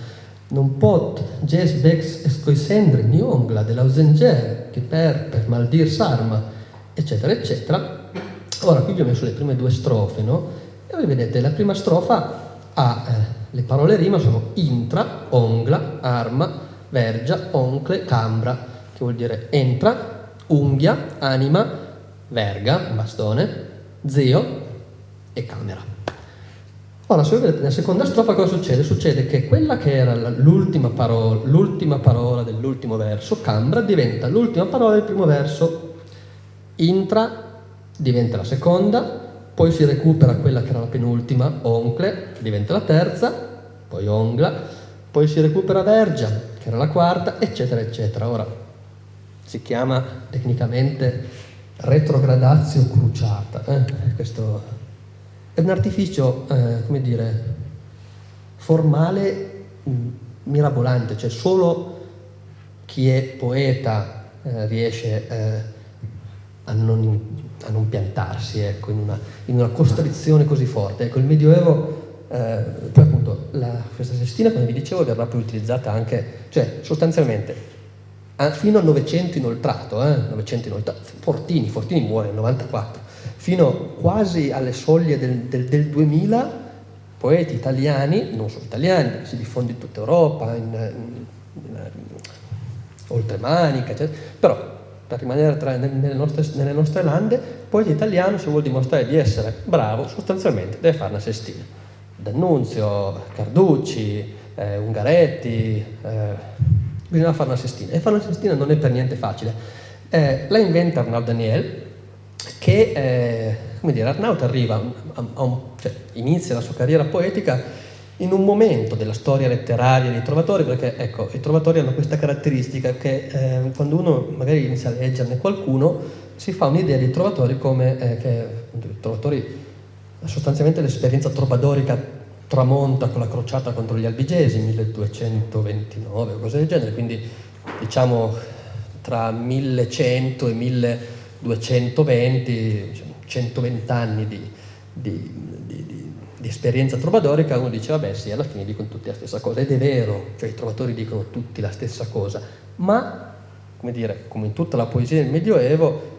non pot ges vex escoisendre ni ongla dell'ausenger, che per maldir sarma, eccetera, eccetera. Ora, qui vi ho messo le prime 2 strofe, no? E voi vedete, la prima strofa ha le parole rima, sono intra, ongla, arma, vergia, oncle, cambra, che vuol dire entra, unghia, anima, verga, bastone, zio e camera. Ora, se voi vedete nella seconda strofa cosa succede? Succede che quella che era l'ultima parola dell'ultimo verso, cambra, diventa l'ultima parola del primo verso, intra diventa la seconda, poi si recupera quella che era la penultima, oncle, che diventa la terza, poi ongla, poi si recupera vergia, che era la quarta, eccetera, eccetera. Ora, si chiama tecnicamente retrogradatio cruciata. Questo è un artificio, come dire, formale, mirabolante, cioè solo chi è poeta riesce a non piantarsi, ecco, in una costrizione così forte. Ecco, il Medioevo, poi appunto questa sestina, come vi dicevo, verrà poi utilizzata anche, cioè sostanzialmente fino al Novecento inoltrato, Fortini muore nel 94, fino quasi alle soglie del 2000, poeti italiani, non solo italiani, si diffonde in tutta Europa, oltremanica, eccetera, però per rimanere nelle nostre lande, poeta italiano, se vuol dimostrare di essere bravo, sostanzialmente deve fare una sestina. D'Annunzio, Carducci, Ungaretti, bisogna fare una sestina. E fare una sestina non è per niente facile. La inventa Arnaud Daniel, che, come dire, Arnaud arriva cioè, inizia la sua carriera poetica in un momento della storia letteraria dei trovatori, perché ecco, i trovatori hanno questa caratteristica che quando uno magari inizia a leggerne qualcuno si fa un'idea dei trovatori come che i trovatori, sostanzialmente l'esperienza trovadorica tramonta con la crociata contro gli albigesi, 1229 o cose del genere, quindi diciamo tra 1100 e 1220, 120 anni di esperienza trovadorica. Uno dice, vabbè sì, alla fine dicono tutti la stessa cosa, ed è vero, cioè i trovatori dicono tutti la stessa cosa, ma, come dire, come in tutta la poesia del Medioevo,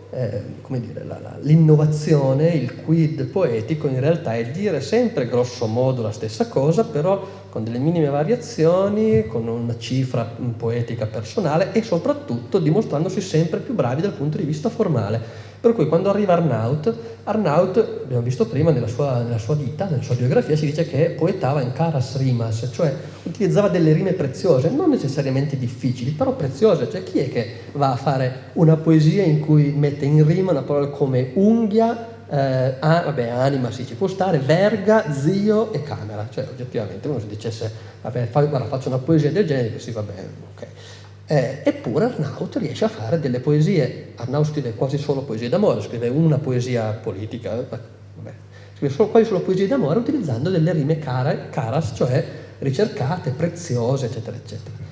come dire, l'innovazione, il quid poetico in realtà è dire sempre grosso modo la stessa cosa, però con delle minime variazioni, con una cifra poetica personale e soprattutto dimostrandosi sempre più bravi dal punto di vista formale. Per cui quando arriva Arnaut, abbiamo visto prima nella sua vita, nella sua biografia, si dice che poetava in caras rimas, cioè utilizzava delle rime preziose, non necessariamente difficili, però preziose. Cioè chi è che va a fare una poesia in cui mette in rima una parola come unghia, anima sì, ci può stare, verga, zio e camera? Cioè oggettivamente uno si dicesse, vabbè, guarda, faccio una poesia del genere, sì, vabbè, ok. Eppure Arnaut riesce a fare delle poesie. Arnaut scrive quasi solo poesie d'amore, scrive una poesia politica, vabbè, scrive quasi solo poesie d'amore utilizzando delle rime caras, cioè ricercate, preziose, eccetera, eccetera.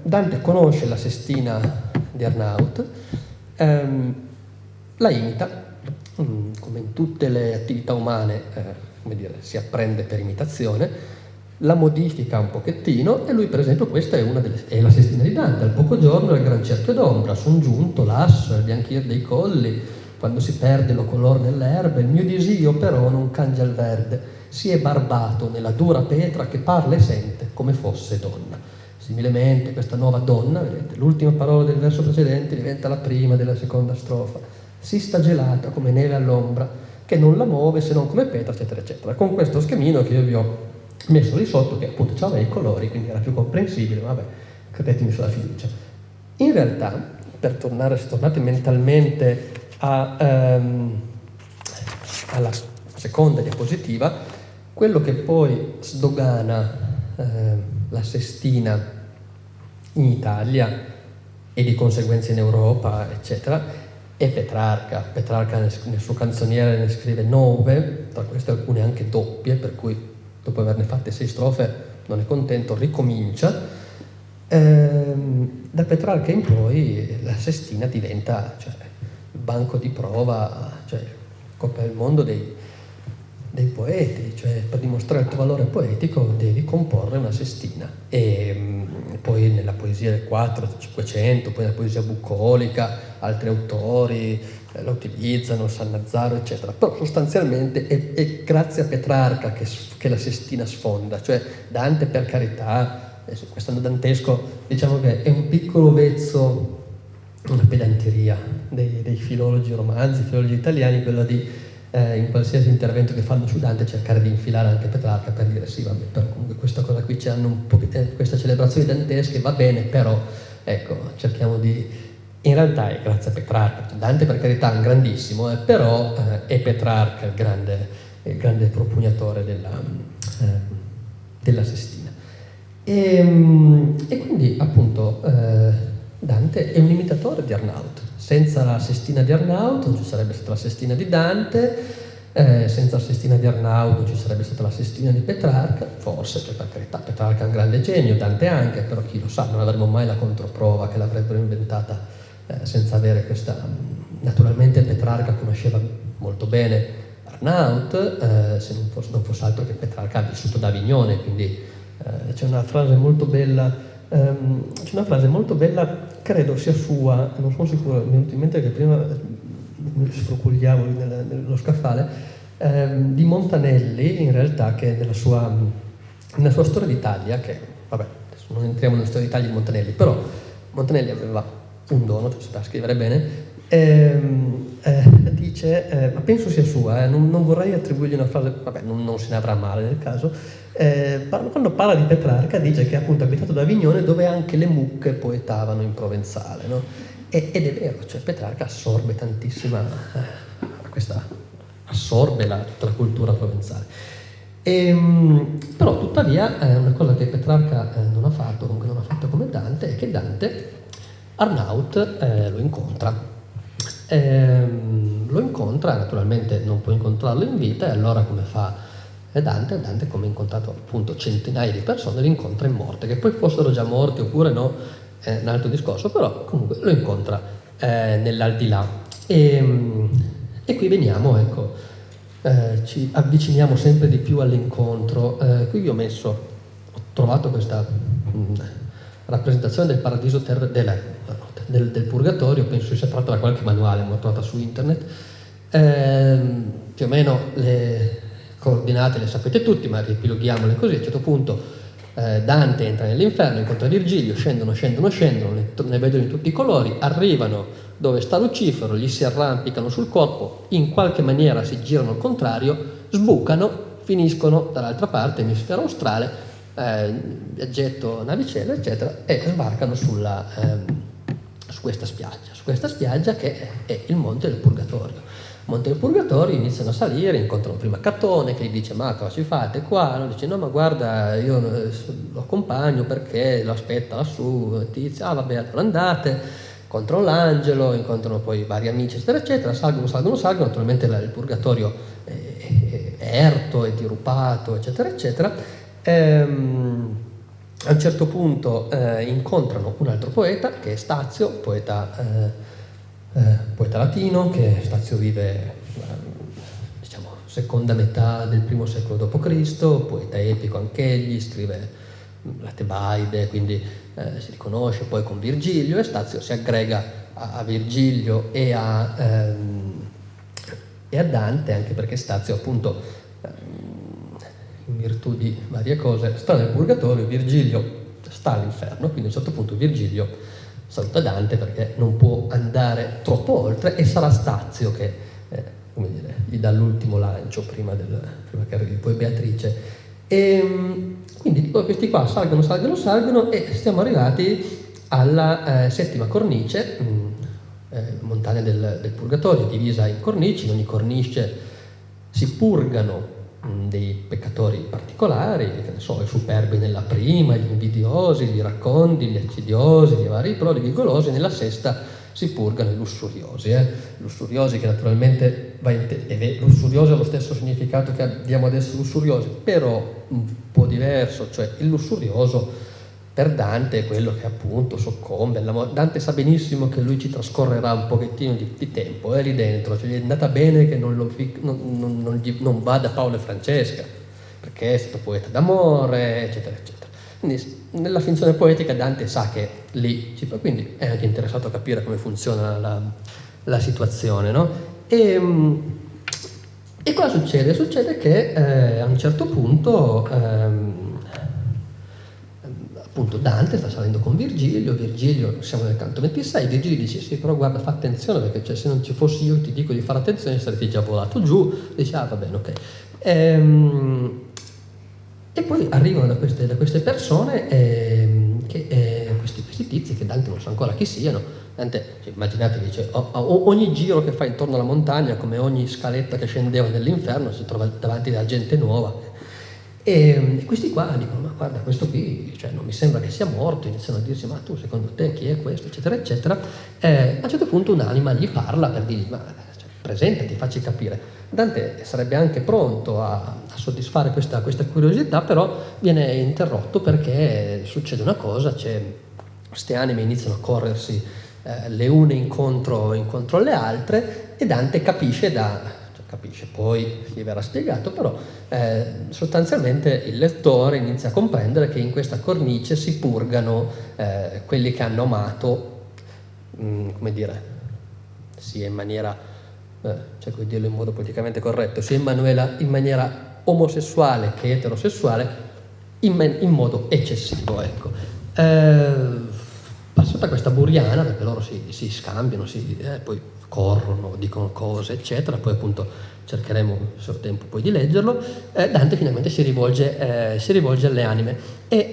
Dante conosce la Sestina di Arnaut, la imita, come in tutte le attività umane, si apprende per imitazione, la modifica un pochettino, e lui per esempio questa è la Sestina di Dante: al poco giorno il gran cerchio d'ombra, son giunto lasso al bianchir dei colli, quando si perde lo color nell'erbe, il mio desiderio però non cangia il verde, si è barbato nella dura pietra che parla e sente come fosse donna. Similemente questa nuova donna, vedete, l'ultima parola del verso precedente diventa la prima della seconda strofa: si sta gelata come neve all'ombra, che non la muove se non come pietra, eccetera, eccetera. Con questo schemino che io vi ho messo lì sotto, che appunto aveva i colori, quindi era più comprensibile, vabbè, credetemi sulla fiducia. In realtà, se tornate mentalmente alla seconda diapositiva, quello che poi sdogana la Sestina in Italia e di conseguenza in Europa, eccetera, è Petrarca. Petrarca nel suo canzoniere ne scrive 9, tra queste alcune anche doppie, per cui dopo averne fatte 6 strofe non è contento, ricomincia. Da Petrarca in poi la Sestina diventa, cioè, il banco di prova, cioè Coppa del Mondo dei poeti, cioè per dimostrare il tuo valore poetico devi comporre una sestina. E poi nella poesia del 400, del 500, poi nella poesia bucolica, altri autori la utilizzano, Sannazzaro, eccetera. Però sostanzialmente è grazie a Petrarca che la sestina sfonda, cioè Dante, per carità, quest'anno dantesco, diciamo che è un piccolo vezzo, una pedanteria dei filologi romanzi, filologi italiani, quello di in qualsiasi intervento che fanno su Dante cercare di infilare anche Petrarca per dire sì, vabbè, però comunque questa cosa qui c'hanno un po' queste celebrazioni dantesche, va bene, però ecco, cerchiamo di... In realtà è grazie a Petrarca. Dante per carità è un grandissimo, però è Petrarca il grande propugnatore della Sestina. E quindi appunto Dante è un imitatore di Arnaut. Senza la Sestina di Arnaut non ci sarebbe stata la Sestina di Dante, senza la Sestina di Arnaut non ci sarebbe stata la Sestina di Petrarca, forse, cioè per carità, Petrarca è un grande genio, Dante anche, però chi lo sa, non avremo mai la controprova che l'avrebbero inventata senza avere questa... Naturalmente Petrarca conosceva molto bene Arnaut, se non fosse altro che Petrarca ha vissuto ad Avignone, quindi c'è una frase molto bella, credo sia sua, non sono sicuro, mi è venuto in mente che prima mi sfrocugliavo nello scaffale, di Montanelli, in realtà, che nella sua storia d'Italia, che vabbè, adesso non entriamo nella storia d'Italia di Montanelli, però Montanelli aveva un dono, cioè sapeva scrivere bene, dice, ma penso sia sua, non vorrei attribuirgli una frase, vabbè, non se ne avrà male nel caso, quando parla di Petrarca dice che è appunto abitato ad Avignone, dove anche le mucche poetavano in provenzale, no? Ed è vero, cioè Petrarca assorbe tantissima, assorbe tutta la cultura provenzale. Però tuttavia una cosa che Petrarca non ha fatto, comunque non ha fatto come Dante, è che Dante Arnaut lo incontra. Naturalmente non può incontrarlo in vita, e allora come fa Dante, come ha incontrato appunto centinaia di persone, li incontra in morte, che poi fossero già morti oppure no, è un altro discorso, però comunque lo incontra nell'aldilà. E qui veniamo, ecco, ci avviciniamo sempre di più all'incontro. Qui vi ho trovato questa rappresentazione del paradiso del purgatorio, penso sia tratta da qualche manuale, l'ho trovata su internet, più o meno le coordinate le sapete tutti, ma riepiloghiamole così. A un certo punto Dante entra nell'inferno, incontra Virgilio, scendono, ne vedono in tutti i colori, arrivano dove sta Lucifero, gli si arrampicano sul corpo, in qualche maniera si girano al contrario, sbucano, finiscono dall'altra parte, emisfero australe, viaggetto navicella, eccetera, e sbarcano su questa spiaggia che è il Monte del Purgatorio. Monte del Purgatorio, iniziano a salire, incontrano prima Catone che gli dice: ma cosa ci fate qua? No? Dice: no, ma guarda, io lo accompagno perché lo aspetta lassù Tizio. Ah vabbè, allora andate. incontrano l'angelo, incontrano poi vari amici, eccetera, eccetera, salgono, naturalmente il purgatorio è erto, è dirupato, eccetera, eccetera. A un certo punto incontrano un altro poeta, che è Stazio, poeta latino, che Stazio vive, diciamo, seconda metà del I secolo d.C., poeta epico anch'egli, scrive la Tebaide, quindi si riconosce poi con Virgilio, e Stazio si aggrega a Virgilio e a Dante, anche perché Stazio appunto in virtù di varie cose sta nel purgatorio, Virgilio sta all'inferno, quindi a un certo punto Virgilio saluta Dante perché non può andare troppo oltre, e sarà Stazio che come dire, gli dà l'ultimo lancio prima che arrivi poi Beatrice. E quindi questi qua salgono e siamo arrivati alla settima cornice, montagna del purgatorio, divisa in cornici. In ogni cornice si purgano dei peccatori particolari, che ne so, i superbi nella prima, gli invidiosi, gli iracondi, gli accidiosi, i vari prodi, i golosi. Nella sesta si purgano i lussuriosi, lussuriosi che naturalmente lussurioso ha lo stesso significato che abbiamo adesso lussuriosi, però un po' diverso, cioè il lussurioso per Dante è quello che appunto soccombe all'amore. Dante sa benissimo che lui ci trascorrerà un pochettino di tempo lì dentro, cioè gli è andata bene che non va da Paolo e Francesca, perché è stato poeta d'amore, eccetera, eccetera. Quindi nella finzione poetica Dante sa che lì, quindi è anche interessato a capire come funziona la situazione, no? E cosa succede? Succede che a un certo punto appunto Dante sta salendo con Virgilio, siamo nel canto 26, Virgilio dice sì, però guarda, fa attenzione, perché cioè, se non ci fossi io ti dico di fare attenzione saresti già volato giù. Dice va bene, ok. E poi arrivano da queste persone, questi tizi che Dante non sa ancora chi siano. Dante, cioè, immaginate, dice, ogni giro che fa intorno alla montagna, come ogni scaletta che scendeva nell'inferno, si trova davanti della gente nuova. E questi qua dicono, ma guarda, questo qui, cioè, non mi sembra che sia morto. Iniziano a dirsi, ma tu secondo te chi è questo, eccetera, eccetera. A un certo punto un'anima gli parla per dirgli, ma cioè, presentati, facci capire. Dante sarebbe anche pronto a soddisfare questa curiosità, però viene interrotto perché succede una cosa, queste anime iniziano a corrersi le une incontro alle altre, e Dante capisce, poi gli verrà spiegato, però sostanzialmente il lettore inizia a comprendere che in questa cornice si purgano quelli che hanno amato, come dire, sia in maniera cerco di dirlo in modo politicamente corretto, sia in maniera omosessuale che eterosessuale, in modo eccessivo, ecco. Passata questa buriana, perché loro si scambiano, poi corrono, dicono cose, eccetera, poi appunto cercheremo, se ho tempo poi di leggerlo, Dante finalmente si rivolge alle anime, e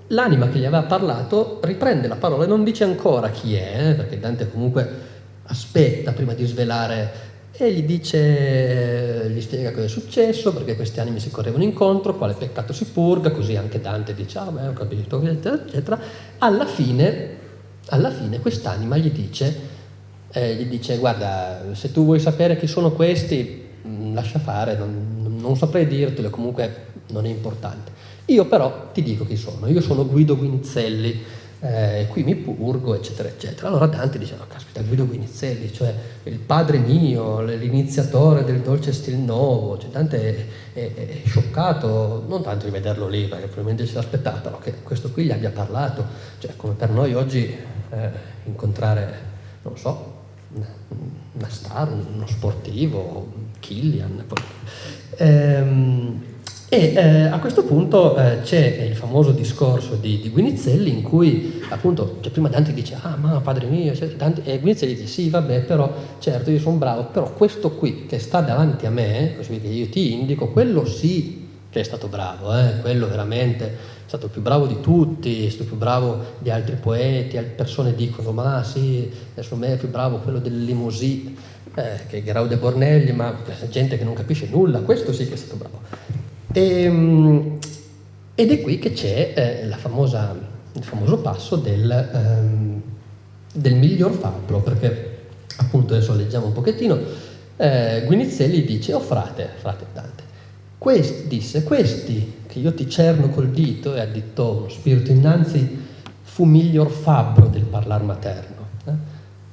l'anima che gli aveva parlato riprende la parola e non dice ancora chi è, perché Dante comunque aspetta prima di svelare, e gli spiega cosa è successo, perché queste anime si correvano incontro, quale peccato si purga, così anche Dante dice ho capito, eccetera, eccetera. Alla fine quest'anima gli dice guarda, se tu vuoi sapere chi sono questi, lascia fare, non saprei dirtelo, comunque non è importante. Io però ti dico chi sono, io sono Guido Guinizelli, qui mi purgo, eccetera, eccetera. Allora Dante dice, no, caspita, Guido Guinizelli, cioè il padre mio, l'iniziatore del dolce stil nuovo. Cioè, Dante è scioccato, non tanto di vederlo lì, perché probabilmente si aspettava, però che questo qui gli abbia parlato. Cioè, come per noi oggi incontrare, non so, una star, uno sportivo, Killian. A questo punto c'è il famoso discorso di Guinizelli, in cui appunto, cioè, prima Dante dice ma padre mio, cioè, e Guinizelli dice sì vabbè, però certo io sono bravo, però questo qui che sta davanti a me, così che io ti indico, quello sì che è stato bravo, quello veramente è stato il più bravo di tutti, è stato più bravo di altri poeti. Altre persone dicono ma sì, secondo me è più bravo quello del Limousin, che è Grau de Bornelli, ma gente che non capisce nulla, questo sì che è stato bravo. Ed è qui che c'è il famoso passo del del miglior fabbro, perché appunto adesso leggiamo un pochettino, Guinizelli dice: «Oh frate Dante, questi che io ti cerno col dito», e additò uno spirito innanzi, «fu miglior fabbro del parlar materno.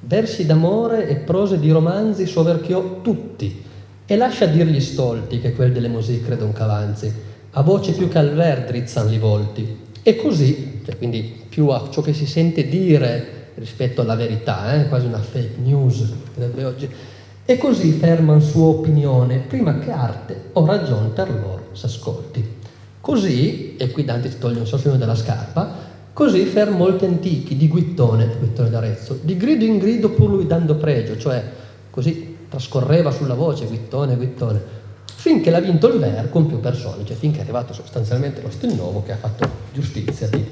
Versi d'amore e prose di romanzi soverchiò tutti, e lascia dir gli stolti che quel delle musicre don Cavanzi, a voce più che al ver drizzan li volti». E così, cioè quindi più a ciò che si sente dire rispetto alla verità, quasi una fake news oggi. E così ferman sua opinione, prima che arte o ragion per loro s'ascolti. Così, e qui Dante si toglie un soffio dalla scarpa, così fer molti antichi di Guittone d'Arezzo, di grido in grido pur lui dando pregio, cioè così trascorreva sulla voce Guittone, finché l'ha vinto il ver con più persone, cioè finché è arrivato sostanzialmente lo Stilnovo che ha fatto giustizia di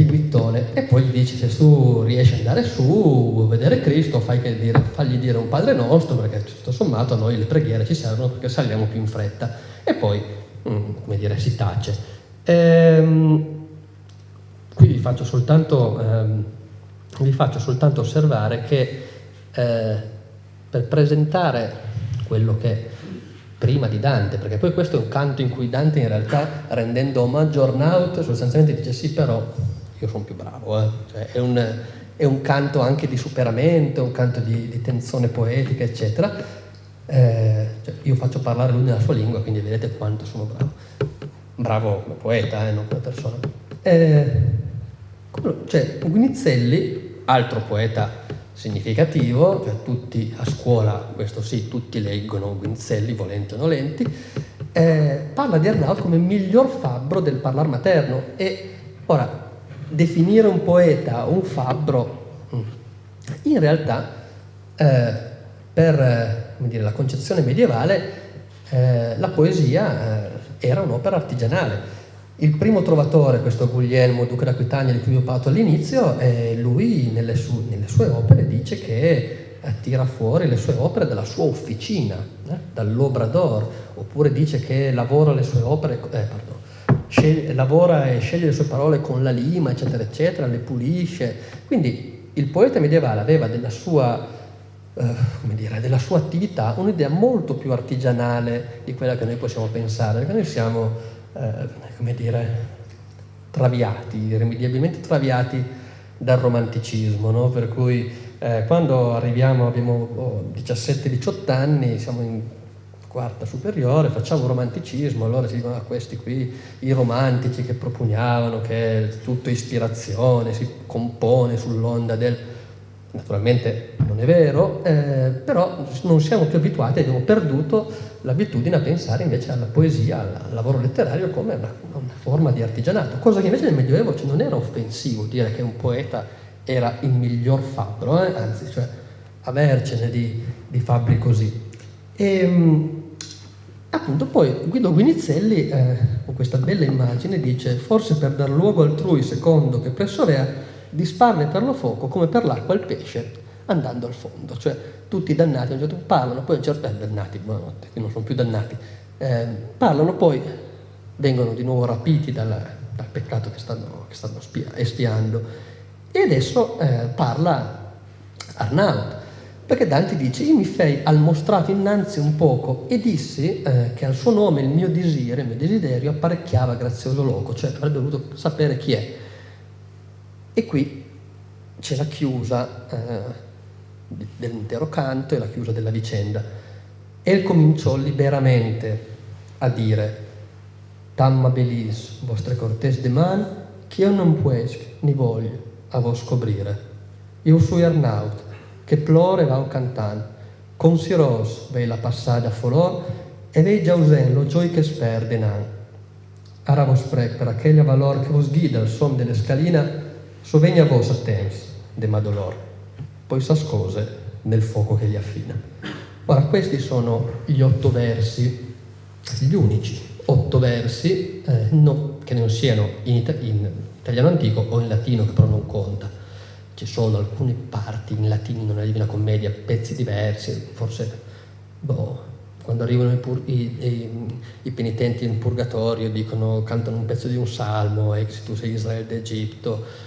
Guittone. E poi gli dice: se tu riesci ad andare su a vedere Cristo, fagli dire un Padre Nostro, perché tutto sommato a noi le preghiere ci servono perché saliamo più in fretta. E poi si tace. Qui vi faccio soltanto osservare che per presentare quello che prima di Dante, perché poi questo è un canto in cui Dante in realtà, rendendo omaggio a Arnaut, sostanzialmente dice: sì, però io sono più bravo, Cioè, è un canto anche di superamento, un canto di tensione poetica, eccetera. Cioè, io faccio parlare lui nella sua lingua, quindi vedete quanto sono bravo come poeta, non come persona. Cioè, Guinizelli, altro poeta significativo, cioè tutti a scuola, questo sì, tutti leggono Guinizelli, volenti o nolenti, parla di Arnaut come miglior fabbro del parlar materno. E ora, definire un poeta un fabbro, in realtà, per la concezione medievale, la poesia era un'opera artigianale. Il primo trovatore, questo Guglielmo, duca d'Aquitania, di cui vi ho parlato all'inizio, lui nelle sue opere dice che tira fuori le sue opere dalla sua officina, dall'obrador, oppure dice che lavora le sue opere, lavora e sceglie le sue parole con la lima, eccetera, eccetera, le pulisce. Quindi il poeta medievale aveva della sua attività un'idea molto più artigianale di quella che noi possiamo pensare, perché noi siamo traviati, irrimediabilmente traviati dal romanticismo, no? Per cui quando abbiamo 17-18 anni, siamo in quarta superiore, facciamo romanticismo, allora si dicono: questi qui, i romantici che propugnavano che è tutto ispirazione, si compone sull'onda del... Naturalmente non è vero, però non siamo più abituati, abbiamo perduto l'abitudine a pensare invece alla poesia, al lavoro letterario come una forma di artigianato, cosa che invece nel Medioevo non era offensivo dire che un poeta era il miglior fabbro, anzi, cioè avercene di fabbri così. E appunto poi Guido Guinizelli con questa bella immagine dice: forse per dar luogo altrui secondo che presso avea, disparne per lo fuoco come per l'acqua il pesce andando al fondo. Cioè tutti i dannati a un certo punto parlano, poi a un certo punto dannati, buonanotte, che non sono più dannati, parlano, poi vengono di nuovo rapiti dal peccato che stanno espiando, e adesso parla Arnaut, perché Dante dice: io mi fei al mostrato innanzi un poco e dissi che al suo nome il mio desiderio apparecchiava grazioso loco, cioè avrebbe voluto sapere chi è. E qui c'è la chiusa dell'intero canto e la chiusa della vicenda. E cominciò liberamente a dire: «Tamma belis, vostre cortes de man, che io non puesc ni voglio a vos scoprire. Io sui Arnaut, che plore vau cantan, con siros vei la passada folor, e vei giausen lo gioi che sperde nan. Ara vos prec per aquella valor che vos guida al som delle scalina, so vegna vos a temps de ma dolor, poi s'ascose nel fuoco che gli affina». Ora, questi sono gli 8 versi, gli unici 8 versi che non siano in italiano antico o in latino, che però non conta. Ci sono alcune parti in latino nella Divina Commedia, pezzi diversi, forse quando arrivano i penitenti in purgatorio cantano un pezzo di un salmo, Exitus e Israele d'Egitto.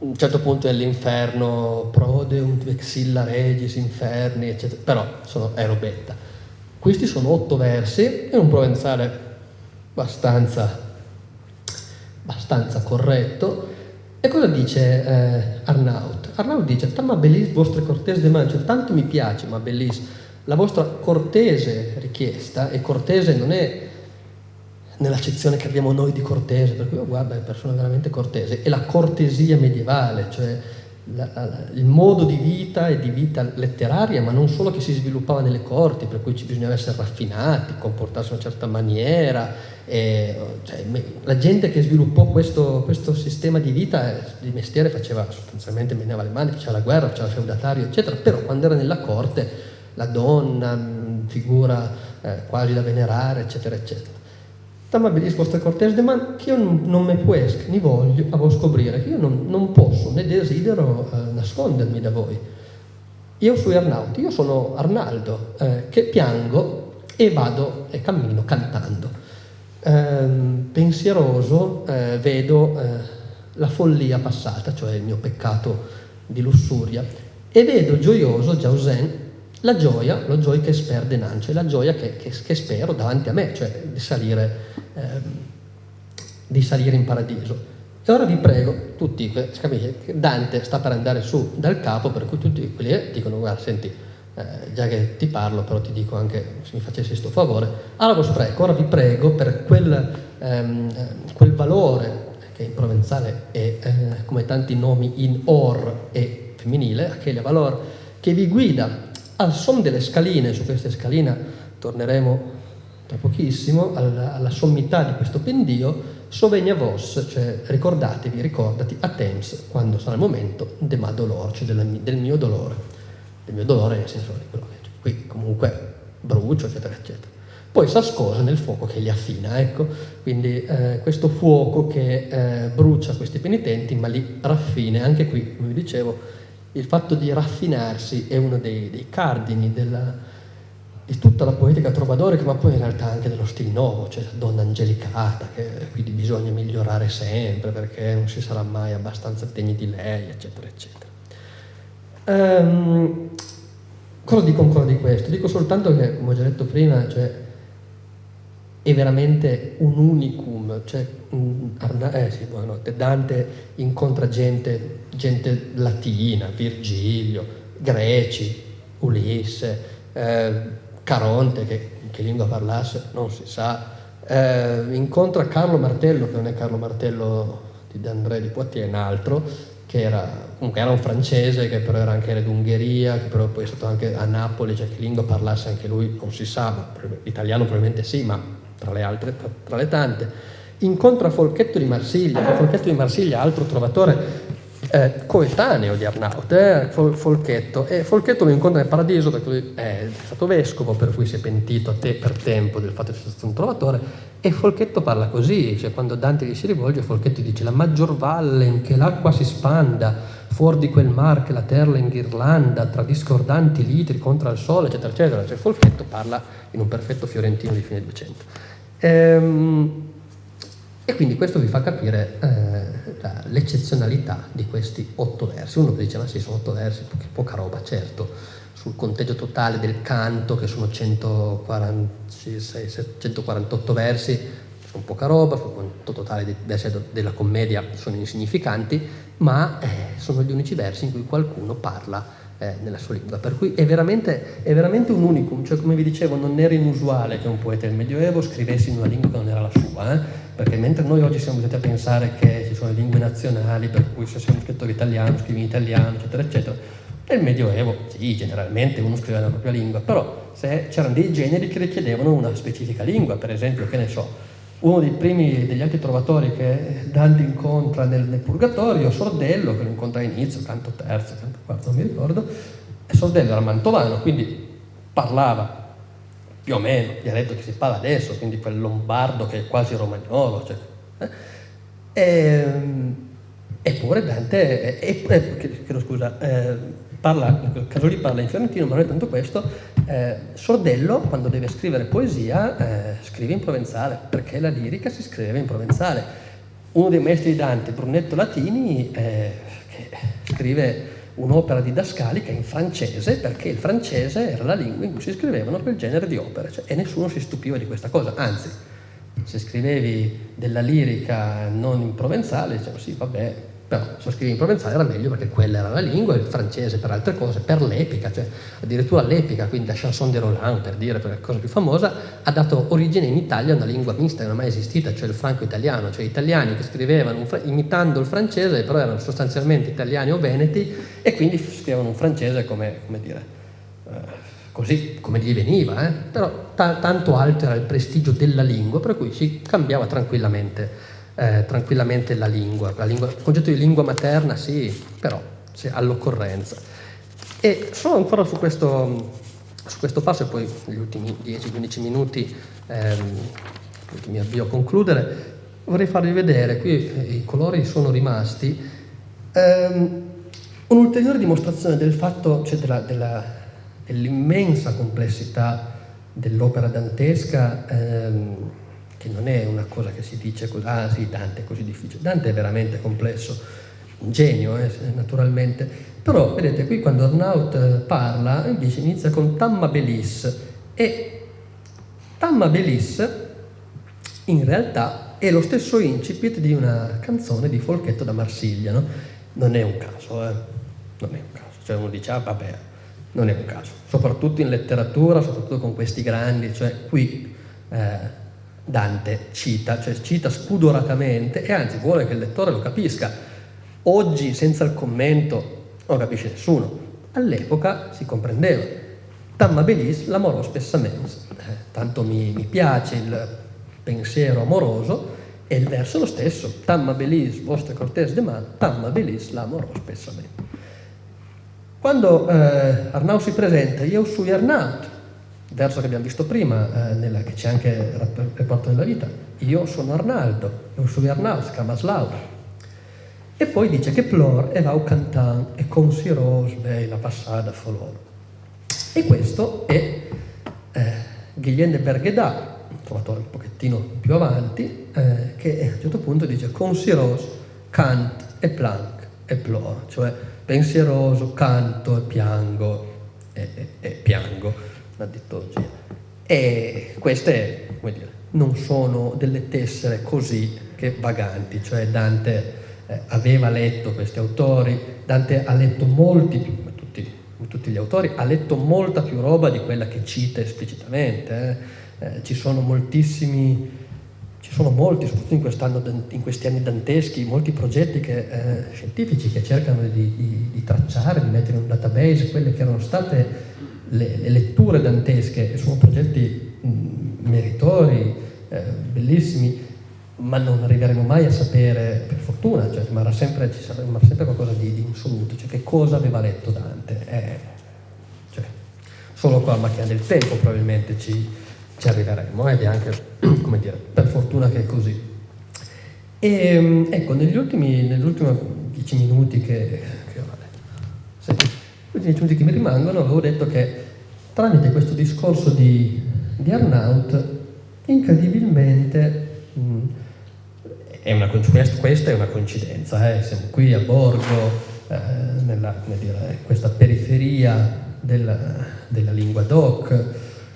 un certo punto dell'inferno, Prodeum vexilla regis inferni, eccetera, però è robetta. Questi sono 8 versi in un provenzale abbastanza corretto. E cosa dice Arnaut? Arnaut dice: "Tant m'abbellis vostre cortese demande", cioè tanto mi piace, m'abbellis, la vostra cortese richiesta, e cortese non è nell'accezione che abbiamo noi di cortese, per cui guarda, è persona veramente cortese, è la cortesia medievale, cioè il modo di vita e di vita letteraria, ma non solo, che si sviluppava nelle corti, per cui ci bisognava essere raffinati, comportarsi in una certa maniera, cioè, la gente che sviluppò questo sistema di vita, di mestiere, faceva sostanzialmente, menava le mani, faceva la guerra, faceva il feudatario, eccetera, però quando era nella corte la donna, figura quasi da venerare, eccetera, eccetera. T'amabilis vostre cortese demande, che io non me puesc, ni voglio a voi scoprire, che io non posso né desidero nascondermi da voi. Io sono Arnaut, io sono Arnaldo, che piango e vado e cammino cantando. Pensieroso vedo la follia passata, cioè il mio peccato di lussuria, e vedo gioioso, Jausen, la gioia che spero denancio, la gioia che spero davanti a me, cioè di salire in paradiso. E ora vi prego, tutti, capisci, Dante sta per andare su dal capo, per cui tutti quelli dicono: guarda, senti, già che ti parlo, però ti dico anche, se mi facessi sto favore, allora vi prego, ora vi prego per quel valore che in provenzale è come tanti nomi in or e femminile, aquel valor che vi guida al son delle scaline. Su queste scaline torneremo tra pochissimo, alla sommità di questo pendio, sovegna vos, cioè ricordati a temps, quando sarà il momento, de ma dolor, cioè del mio dolore nel senso di quello che qui comunque brucio, eccetera, eccetera. Poi s'ascosa nel fuoco che li affina, ecco, quindi questo fuoco che brucia questi penitenti, ma li raffina. Anche qui, come vi dicevo, il fatto di raffinarsi è uno dei cardini di tutta la poetica trovadorica, ma poi in realtà anche dello stil nuovo, cioè la donna angelicata, che quindi bisogna migliorare sempre perché non si sarà mai abbastanza degni di lei, eccetera, eccetera. Cosa dico ancora di questo? Dico soltanto che, come ho già detto prima, cioè, è veramente un unicum, cioè Dante incontra gente latina, Virgilio, greci, Ulisse, Caronte, che lingua parlasse non si sa, incontra Carlo Martello, che non è Carlo Martello di D'André di Poitiers, un altro, che era un francese, che però era anche d'Ungheria, che però poi è stato anche a Napoli, cioè che lingua parlasse anche lui non si sa, ma italiano probabilmente sì, ma tra le altre, tra le tante. Incontra Folchetto di Marsiglia, altro trovatore coetaneo di Arnaut, Folchetto, e Folchetto lo incontra nel paradiso perché lui è stato vescovo, per cui si è pentito per tempo del fatto di essere stato un trovatore, e Folchetto parla così, cioè quando Dante gli si rivolge, Folchetto dice: la maggior valle in che l'acqua si spanda, fuor di quel mar che la terra inghirlanda, tra discordanti litri contro il sole, eccetera, eccetera. Cioè Folchetto parla in un perfetto fiorentino di fine 200. E quindi questo vi fa capire l'eccezionalità di questi 8 versi. Uno dice: ma sì, sono 8 versi, poca roba, certo, sul conteggio totale del canto, che sono 148 versi, sono poca roba, sul conto totale dei versi della commedia sono insignificanti, ma sono gli unici versi in cui qualcuno parla nella sua lingua, per cui è veramente un unicum. Cioè, come vi dicevo, non era inusuale che un poeta del Medioevo scrivesse in una lingua che non era la sua, perché mentre noi oggi siamo abituati a pensare che ci sono le lingue nazionali, per cui se sei uno scrittore italiano scrivi in italiano, eccetera, eccetera, nel Medioevo sì, generalmente uno scriveva nella propria lingua, però se c'erano dei generi che richiedevano una specifica lingua, per esempio, che ne so, uno degli altri trovatori che Dante incontra nel Purgatorio, Sordello, che lo incontra all'inizio, canto terzo, canto quarto, non mi ricordo, e Sordello era mantovano, quindi parlava più o meno il dialetto che si parla adesso, quindi quel lombardo che è quasi romagnolo, cioè, eppure Dante, parla, in quel caso lì parla in fiorentino, ma non è tanto questo. Sordello, quando deve scrivere poesia, scrive in provenzale, perché la lirica si scriveva in provenzale. Uno dei maestri di Dante, Brunetto Latini, che scrive un'opera didascalica in francese, perché il francese era la lingua in cui si scrivevano quel genere di opere, e nessuno si stupiva di questa cosa, anzi, se scrivevi della lirica non in provenzale, dicevano sì, vabbè, però se scrivevi in provenzale era meglio perché quella era la lingua, il francese per altre cose, per l'epica, addirittura l'epica, quindi la chanson de Roland, per dire, per la cosa più famosa, ha dato origine in Italia a una lingua mista che non è mai esistita, cioè il franco-italiano, cioè italiani che scrivevano imitando il francese, però erano sostanzialmente italiani o veneti, e quindi scrivevano un francese come dire, così come gli veniva, però tanto alto era il prestigio della lingua, per cui si cambiava tranquillamente la lingua. Il concetto di lingua materna sì, però all'occorrenza. E solo ancora su questo passo, e poi negli ultimi 10-15 minuti che mi avvio a concludere, vorrei farvi vedere, qui i colori sono rimasti, un'ulteriore dimostrazione del fatto, cioè dell'immensa complessità dell'opera dantesca, che non è una cosa che si dice così, ah sì, Dante è così difficile. Dante è veramente complesso, un genio, naturalmente. Però, vedete, qui quando Arnaut parla, inizia con Tamma Belis, e Tamma Belis in realtà è lo stesso incipit di una canzone di Folchetto da Marsiglia, no? Non è un caso, non è un caso. Cioè uno dice, ah vabbè, non è un caso. Soprattutto in letteratura, soprattutto con questi grandi, cioè qui Dante cita spudoratamente, e anzi vuole che il lettore lo capisca. Oggi senza il commento non capisce nessuno, all'epoca si comprendeva. Tamma Belis l'amorò spessamens, tanto mi piace il pensiero amoroso, e il verso è lo stesso, Tamma Belis vostre cortese de man, Tamma Belis l'amorò spessamens. Quando Arnaut si presenta, io sui Arnaut, verso che abbiamo visto prima, che c'è anche il rapporto della vita, io sono Arnaldo, io sui Arnaut, scamas Laura. E poi dice che plor e vau cantan e consiros la passada folor. E questo è Guillaume de Bergueda, un trovatore un pochettino più avanti, che a un certo punto dice consiros, cant e plank e plor, cioè pensieroso, canto e piango e piango, la dittologia. E queste, come dire, non sono delle tessere così che vaganti, cioè Dante aveva letto questi autori, Dante ha letto molti più, come tutti gli autori, ha letto molta più roba di quella che cita esplicitamente. Ci sono molti, soprattutto in questi anni danteschi, molti progetti scientifici che cercano di tracciare, di mettere in un database quelle che erano state le letture dantesche, e sono progetti meritori, bellissimi, ma non arriveremo mai a sapere, per fortuna, cioè ci sarà sempre qualcosa di insoluto, cioè che cosa aveva letto Dante. Cioè, solo con la macchina del tempo probabilmente ci arriveremo, ed è anche, come dire, per fortuna che è così. E ecco, negli ultimi 10 minuti gli ultimi minuti che mi rimangono, avevo detto che tramite questo discorso di Arnaut, incredibilmente, questa è una coincidenza, siamo qui a Borgo, questa periferia della lingua doc,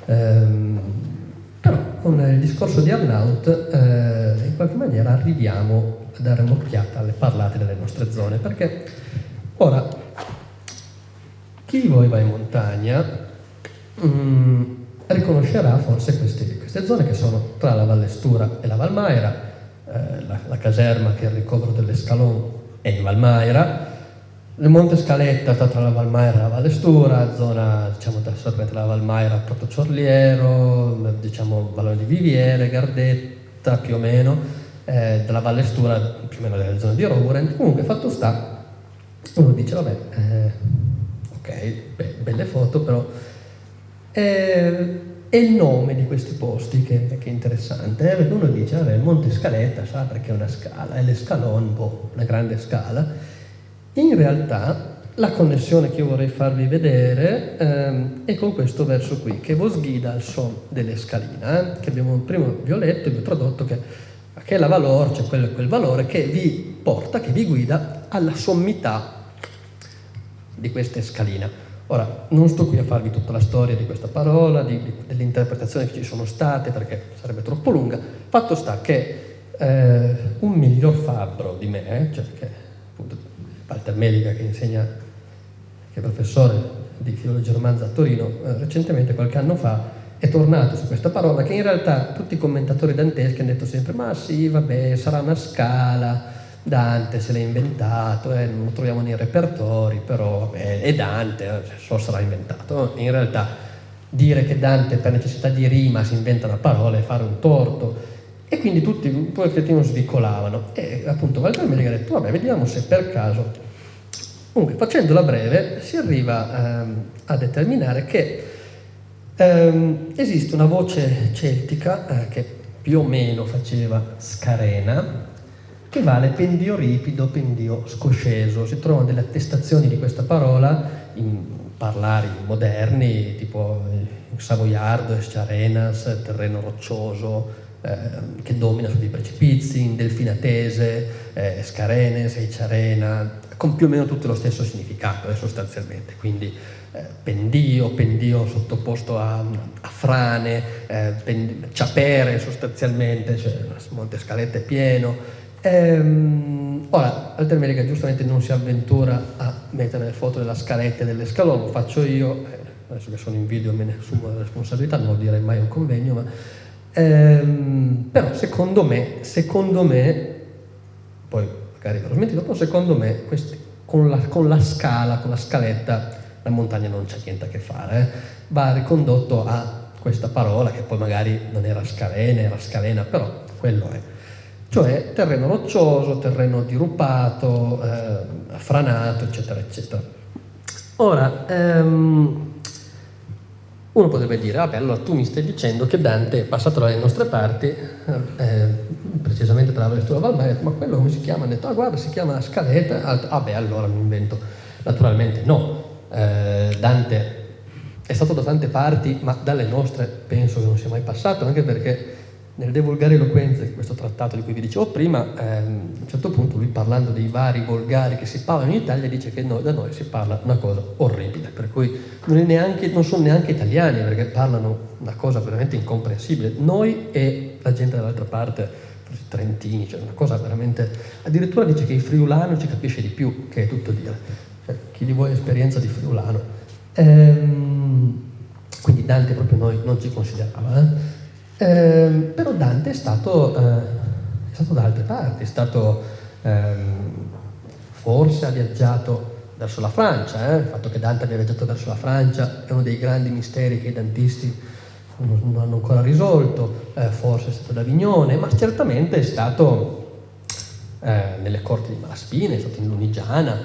però con il discorso di Arnaut in qualche maniera arriviamo a dare un'occhiata alle parlate delle nostre zone, perché ora chi di voi va in montagna riconoscerà forse queste zone che sono tra la Vallestura e la Valmaira. La caserma che è il ricovero dell'Escalon è in Valmaira, il Monte Scaletta sta tra la Valmaira e la Vallestura, zona diciamo tra la Valmaira, Porto Ciorliero, diciamo Vallone di Viviere, Gardetta più o meno, della Vallestura più o meno delle zone di Rourend. Comunque fatto sta, uno dice vabbè, ok, belle foto, però è il nome di questi posti che è interessante, perché uno dice vabbè, il Monte Scaletta sa perché è una scala, è l'Escalon, una grande scala. In realtà la connessione che io vorrei farvi vedere è con questo verso qui, che vos guida al son delle scalina, che prima vi ho letto e vi ho tradotto che è la valor, cioè quel valore che vi porta, che vi guida alla sommità di queste scaline. Ora, non sto qui a farvi tutta la storia di questa parola, delle interpretazioni che ci sono state, perché sarebbe troppo lunga. Fatto sta che un miglior fabbro di me, cioè che appunto Walter Meliga, che insegna, che è professore di filologia romanza a Torino, recentemente, qualche anno fa, è tornato su questa parola che in realtà tutti i commentatori danteschi hanno detto sempre ma sì, vabbè, sarà una scala, Dante se l'ha inventato, non lo troviamo nei repertori, però vabbè, è Dante, so sarà inventato. In realtà dire che Dante per necessità di rima si inventa una parola è fare un torto, e quindi tutti un pochettino svicolavano, e appunto Walter Meliga ha detto vabbè, vediamo se per caso. Comunque, facendola breve, si arriva a determinare che esiste una voce celtica che più o meno faceva scarena, che vale pendio ripido, pendio scosceso. Si trovano delle attestazioni di questa parola in parlari moderni, tipo savoiardo, esciarenas, terreno roccioso, che domina su dei precipizi, in delfinatese, scarenes, ecciarena, con più o meno tutto lo stesso significato, sostanzialmente. Quindi pendio sottoposto a frane, ciapere sostanzialmente, cioè Monte Scaletta è pieno. Ora, Walter Meliga giustamente non si avventura a mettere le foto della scaletta e delle scalone, lo faccio io, adesso che sono in video me ne assumo la responsabilità, non lo direi mai a un convegno, ma però secondo me, poi magari ve lo smentito, però secondo me con la scala, con la scaletta, la montagna non c'è niente a che fare, va ricondotto a questa parola che poi magari non era scalena, era scalena, però quello è. Cioè terreno roccioso, terreno dirupato, franato, eccetera, eccetera. Ora, uno potrebbe dire, vabbè, allora tu mi stai dicendo che Dante è passato dalle nostre parti, precisamente tra la Vallettura Valmare, ma quello come si chiama? Ha detto, guarda, si chiama Scaletta. Vabbè, allora mi invento. Naturalmente no, Dante è stato da tante parti, ma dalle nostre penso che non sia mai passato, anche perché nel De Volgari Eloquenze, che è questo trattato di cui vi dicevo prima, a un certo punto lui, parlando dei vari volgari che si parlano in Italia, dice che da noi si parla una cosa orribile, per cui non sono neanche italiani, perché parlano una cosa veramente incomprensibile. Noi e la gente dall'altra parte, i trentini, cioè una cosa veramente. Addirittura dice che il friulano ci capisce di più, che è tutto dire. Cioè, chi di voi ha esperienza di friulano? Quindi Dante proprio noi non ci considerava, però Dante è stato da altre parti, forse ha viaggiato verso la Francia, il fatto che Dante abbia viaggiato verso la Francia è uno dei grandi misteri che i dantisti non hanno ancora risolto, forse è stato ad Avignone, ma certamente è stato nelle corti di Malaspina, è stato in Lunigiana,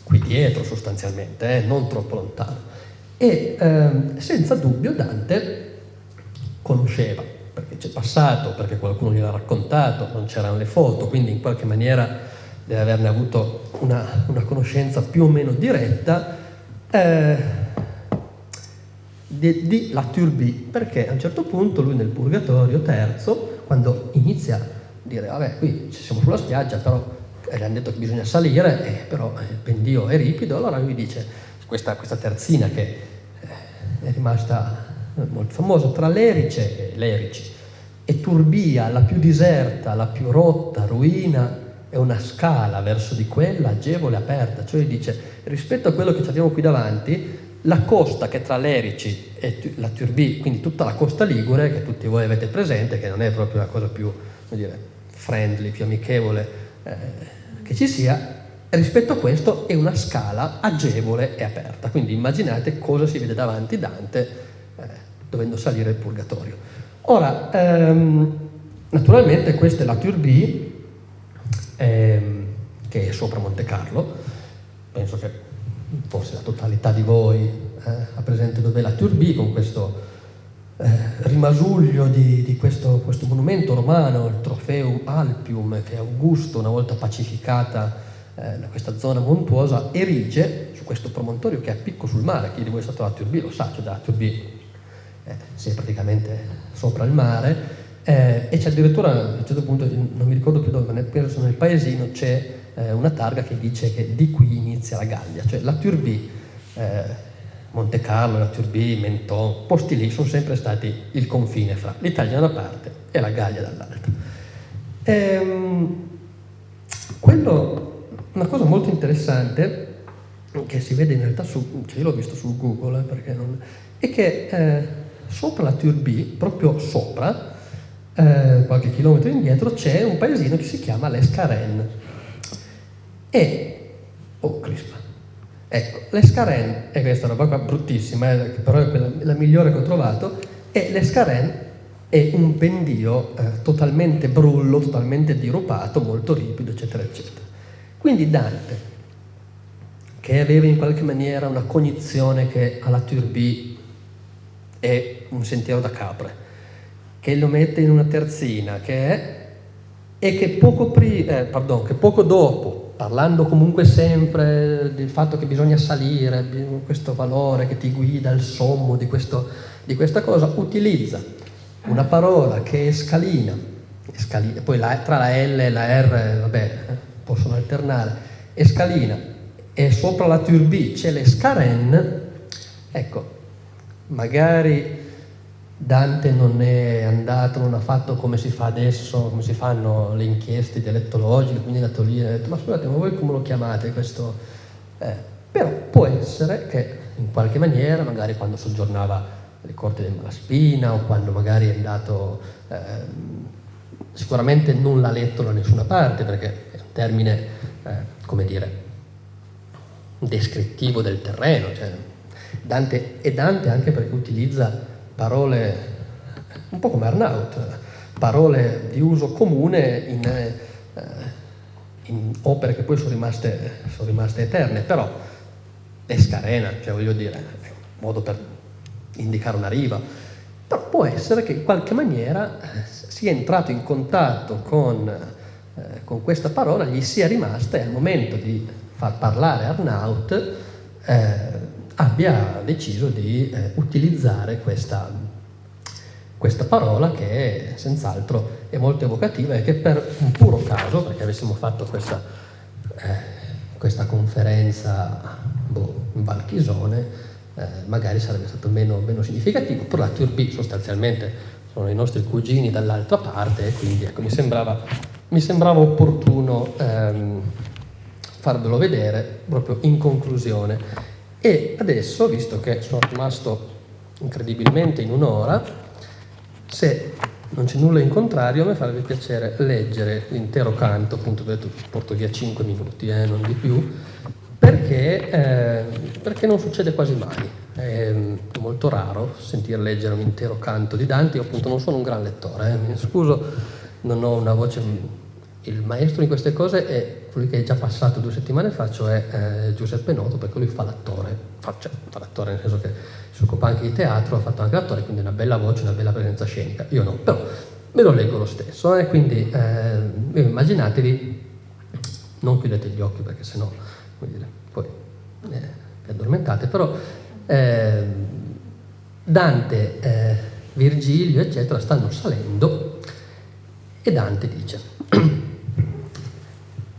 qui dietro sostanzialmente, non troppo lontano, e senza dubbio Dante conosceva, perché c'è passato, perché qualcuno gliel'ha raccontato, non c'erano le foto, quindi in qualche maniera deve averne avuto una conoscenza più o meno diretta di La Turbie, perché a un certo punto lui nel Purgatorio terzo, quando inizia a dire vabbè, qui siamo sulla spiaggia, però gli hanno detto che bisogna salire, però il pendio è ripido, allora lui dice questa terzina che è rimasta molto famosa, tra Lerice e Turbia, la più deserta, la più rotta, ruina, è una scala verso di quella agevole aperta, cioè dice rispetto a quello che abbiamo qui davanti, la costa che tra Lerici e la Turbie, quindi tutta la costa ligure, che tutti voi avete presente, che non è proprio la cosa più, come dire, friendly, più amichevole che ci sia, rispetto a questo è una scala agevole e aperta, quindi immaginate cosa si vede davanti Dante dovendo salire il Purgatorio. Ora, naturalmente questa è la Turbie, che è sopra Monte Carlo. Penso che forse la totalità di voi ha presente dov'è la Turbie, con questo rimasuglio di questo monumento romano, il Trofeum Alpium, che Augusto, una volta pacificata questa zona montuosa, erige su questo promontorio che è a picco sul mare. Chi di voi è stato alla Turbie lo sa, cioè dalla Turbie si è praticamente sopra il mare, e c'è addirittura a un certo punto, non mi ricordo più dove, ma penso nel paesino c'è una targa che dice che di qui inizia la Gallia, cioè la Turbie, Monte Carlo, la Turbie, Menton, posti lì sono sempre stati il confine fra l'Italia da una parte e la Gallia dall'altra. Una cosa molto interessante che si vede in realtà cioè io l'ho visto su Google è che sopra la Turbie, proprio sopra, qualche chilometro indietro, c'è un paesino che si chiama l'Escarène. Crispa. Ecco, l'Escarène, e questa roba qua bruttissima, però è la migliore che ho trovato, e l'Escarène è un pendio totalmente brullo, totalmente dirupato, molto ripido, eccetera, eccetera. Quindi Dante, che aveva in qualche maniera una cognizione che alla Turbie è un sentiero da capre, che lo mette in una terzina, che poco dopo, parlando comunque sempre del fatto che bisogna salire, questo valore che ti guida al sommo di questa cosa, utilizza una parola che è scalina, poi tra la L e la R, possono alternare, è scalina, e sopra la Turbie c'è l'Escarène. Ecco, magari Dante non è andato, non ha fatto come si fa adesso, come si fanno le inchieste dialettologiche, quindi è andato lì e ha detto: ma scusate, ma voi come lo chiamate questo? Però può essere che in qualche maniera, magari quando soggiornava alle corti del Malaspina o quando magari è andato, sicuramente non l'ha letto da nessuna parte, perché è un termine, come dire, descrittivo del terreno, cioè Dante anche perché utilizza parole un po' come Arnaut, parole di uso comune in opere che poi sono rimaste eterne, però è scarena, cioè voglio dire, è un modo per indicare una riva. Però può essere che in qualche maniera sia entrato in contatto con questa parola, gli sia rimasta, e al momento di far parlare Arnaut abbia deciso di utilizzare questa parola, che senz'altro è molto evocativa, e che per un puro caso, perché avessimo fatto questa conferenza in Val Chisone, magari sarebbe stato meno significativo. Per la Turbie sostanzialmente sono i nostri cugini dall'altra parte, e quindi ecco, mi sembrava opportuno farvelo vedere proprio in conclusione. E adesso, visto che sono rimasto incredibilmente in un'ora, se non c'è nulla in contrario, mi farebbe piacere leggere l'intero canto, appunto, vedete, porto via 5 minuti, non di più, perché non succede quasi mai. È molto raro sentire leggere un intero canto di Dante. Io appunto non sono un gran lettore, mi scuso, non ho una voce. Il maestro in queste cose è colui che è già passato 2 settimane fa, cioè Giuseppe Noto, perché lui fa l'attore, fa l'attore nel senso che si occupa anche di teatro, ha fatto anche l'attore, quindi una bella voce, una bella presenza scenica. Io no, però me lo leggo lo stesso, quindi immaginatevi, non chiudete gli occhi perché sennò, come dire, poi vi addormentate, però Dante, Virgilio, eccetera, stanno salendo, e Dante dice: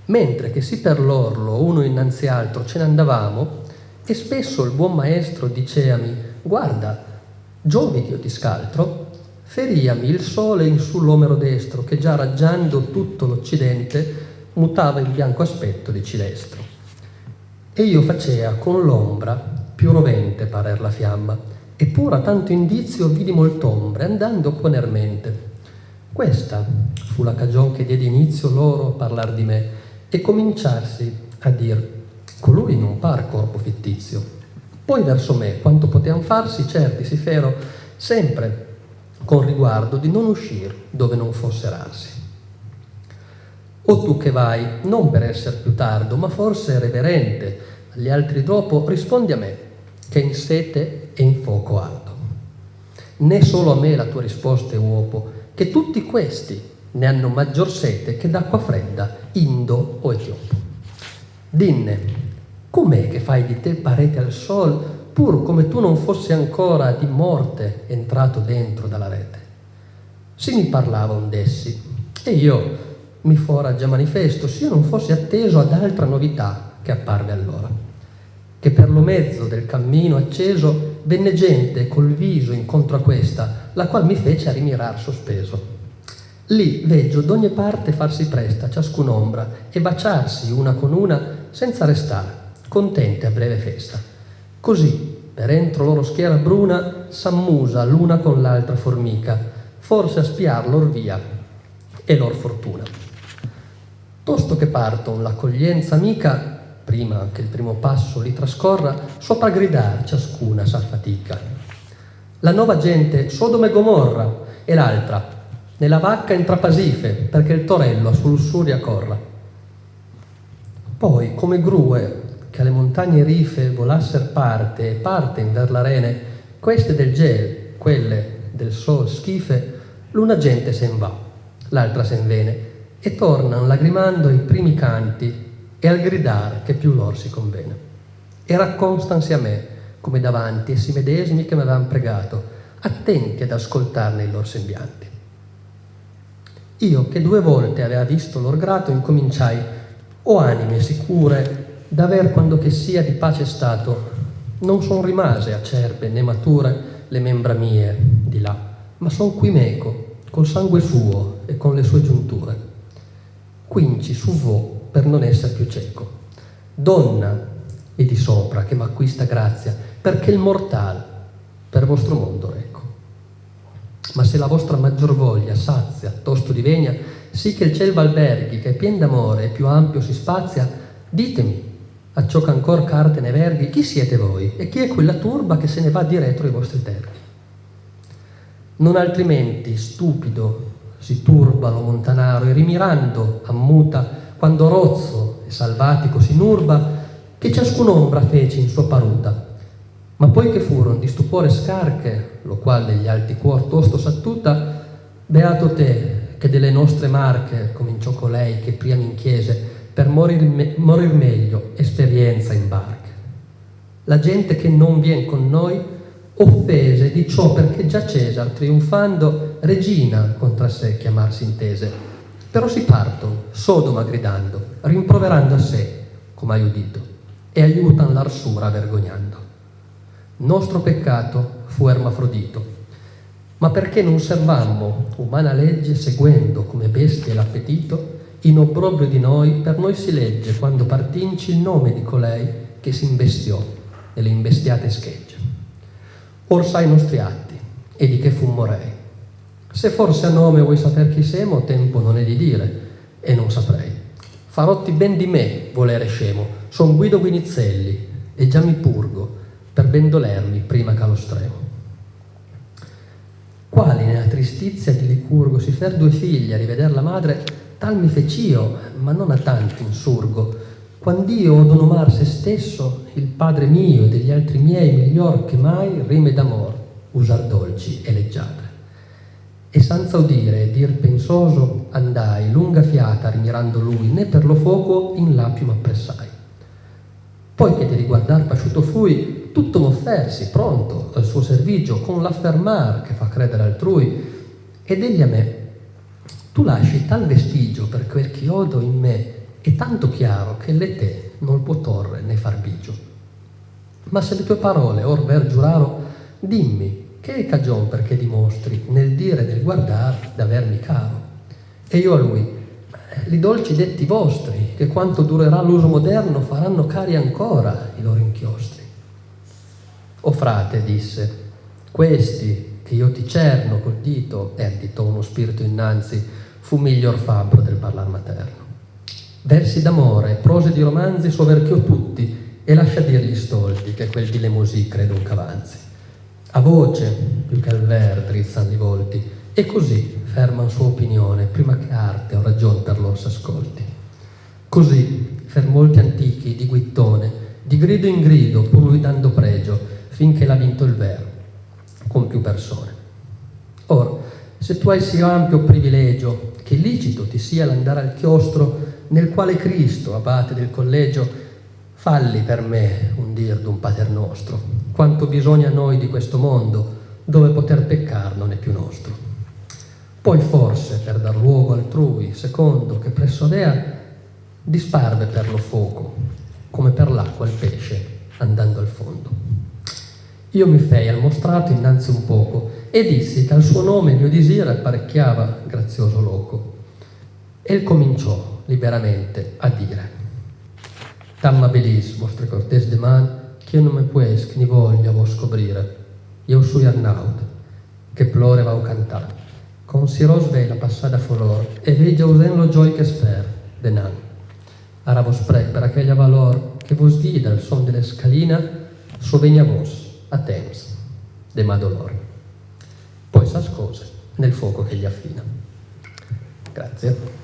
mentre che sì per l'orlo uno innanzi altro ce ne andavamo, e spesso il buon maestro diceami: guarda, Giove che io ti scaltro, feriami il sole in sull'omero destro, che già raggiando tutto l'occidente mutava il bianco aspetto di cilestro. E io facea con l'ombra più rovente parer la fiamma, e pur a tanto indizio vidi molt'ombre andando ponermente. Questa fu la cagion che diede inizio loro a parlar di me, e cominciarsi a dir: colui non par corpo fittizio. Poi verso me, quanto potean farsi, certi si fero, sempre con riguardo di non uscir dove non fosse rarsi. O tu che vai, non per esser più tardo, ma forse reverente, agli altri dopo, rispondi a me, che in sete e in fuoco ardo. Né solo a me la tua risposta è uopo, che tutti questi ne hanno maggior sete che d'acqua fredda, Indo o Etiopo. Dinne, com'è che fai di te parete al sol, pur come tu non fossi ancora di morte entrato dentro dalla rete? Si mi parlava un dessi, e io, mi fora già manifesto, s'io non fossi atteso ad altra novità che apparve allora, che per lo mezzo del cammino acceso venne gente col viso incontro a questa, la qual mi fece a rimirar sospeso. Lì veggio d'ogni parte farsi presta ciascun'ombra e baciarsi una con una senza restare, contente a breve festa. Così, per entro loro schiera bruna, s'ammusa l'una con l'altra formica, forse a spiar lor via e lor fortuna. Tosto che parton l'accoglienza amica, prima che il primo passo li trascorra, sopra gridar ciascuna s'affatica. La nuova gente Sodoma e Gomorra, e l'altra nella vacca entra Pasife, perché il torello a sua lussuria corra. Poi, come grue che alle montagne rife volasser parte e parte in ver l'arene, queste del gel, quelle del sol schife, l'una gente sen va, l'altra sen vene, e tornan lagrimando ai primi canti e al gridar che più lor si convene. E racconstansi a me, come davanti, essi medesimi che m'avevan pregato, attenti ad ascoltarne i lor sembianti. Io, che 2 volte aveva visto lor grato, incominciai: o anime sicure d'aver quando che sia di pace stato, non son rimase acerbe né mature le membra mie di là, ma son qui meco, col sangue suo e con le sue giunture. Quinci su vo per non esser più cieco. Donna e di sopra che m'acquista grazia, perché il mortal per vostro mondo reco. Ma se la vostra maggior voglia sazia, tosto divegna, sì che il ciel v'alberghi, che pien d'amore e più ampio si spazia, ditemi, acciò che ancor carte ne verghi, chi siete voi e chi è quella turba che se ne va diretro ai vostri terghi? Non altrimenti, stupido, si turba lo montanaro e rimirando ammuta, quando rozzo e salvatico si nurba, che ciascun'ombra fece in sua paruta. Ma poi che furon di stupore scarche, lo qual degli alti cuor tosto s'attuta, beato te, che delle nostre marche cominciò colei che prima in chiese, per morir meglio esperienza in barche. La gente che non vien con noi offese di ciò perché già Cesar trionfando regina contra sé chiamarsi intese. Però si parton, Sodoma gridando, rimproverando a sé, come hai udito, e aiutan l'arsura vergognando. Nostro peccato fu ermafrodito, ma perché non servammo umana legge seguendo come bestie l'appetito, in obbrobrio di noi per noi si legge quando partinci il nome di colei che si imbestiò nelle imbestiate schegge. Or sai i nostri atti e di che fummo rei. Se forse a nome vuoi saper chi semo, tempo non è di dire e non saprei. Farotti ben di me volere scemo, son Guido Guinizelli e già mi purgo per ben dolermi prima che allo stremo. Quali nella tristizia di Licurgo si fer 2 figli a riveder la madre, tal mi fec'io, ma non a tanti insurgo, quand'io odo nomar se stesso, il padre mio e degli altri miei miglior che mai rime d'amor usar dolci e leggiadre. E senza udire e dir pensoso andai lunga fiata rimirando lui, né per lo fuoco in là più m'appressai. Poi che di riguardar pasciuto fui, tutto m'offersi pronto al suo servigio con l'affermar che fa credere altrui, ed egli a me: tu lasci tal vestigio per quel che odo in me è tanto chiaro che le te non può torre né far bigio. Ma se le tue parole or ver giuraro, dimmi che è cagion perché dimostri nel dire e nel guardar d'avermi caro. E io a lui: li dolci detti vostri, che quanto durerà l'uso moderno faranno cari ancora i loro inchiostri. O frate, disse, questi che io ti cerno col dito, e additò uno spirito innanzi, fu miglior fabbro del parlar materno. Versi d'amore, prose di romanzi soverchiò tutti, e lascia dir gli stolti che quel di Lemosì credo un cavanzi. A voce, più che al ver, drizzan i volti, e così ferman sua opinione, prima che arte o ragion per lor s'ascolti. Così, fer molti antichi di Guittone, di grido in grido, pur lui dando pregio, finché l'ha vinto il ver, con più persone. Or, se tu hai sì ampio privilegio, che licito ti sia l'andare al chiostro, nel quale Cristo, abate del collegio, falli per me un dir d'un Pater nostro, quanto bisogna a noi di questo mondo, dove poter peccar non è più nostro. Poi forse, per dar luogo altrui, secondo che presso Dea disparve per lo fuoco, come per l'acqua il pesce, andando al fondo. Io mi fei al mostrato innanzi un poco e dissi che al suo nome il mio disire apparecchiava grazioso loco. E cominciò liberamente a dire: «Tamma belis, vostre cortes de man, che non me puesc ni voglia vos scoprire. Io sui Arnaud, che plore vau cantar, con si rosvei la passada folor, e vegia usen lo gioi che sper, de nan. Ara vos prec per aquella valor che vos guida il son delle scalina, so vegna vos, a temps, de ma dolor». Poi s'ascose nel fuoco che gli affina. Grazie.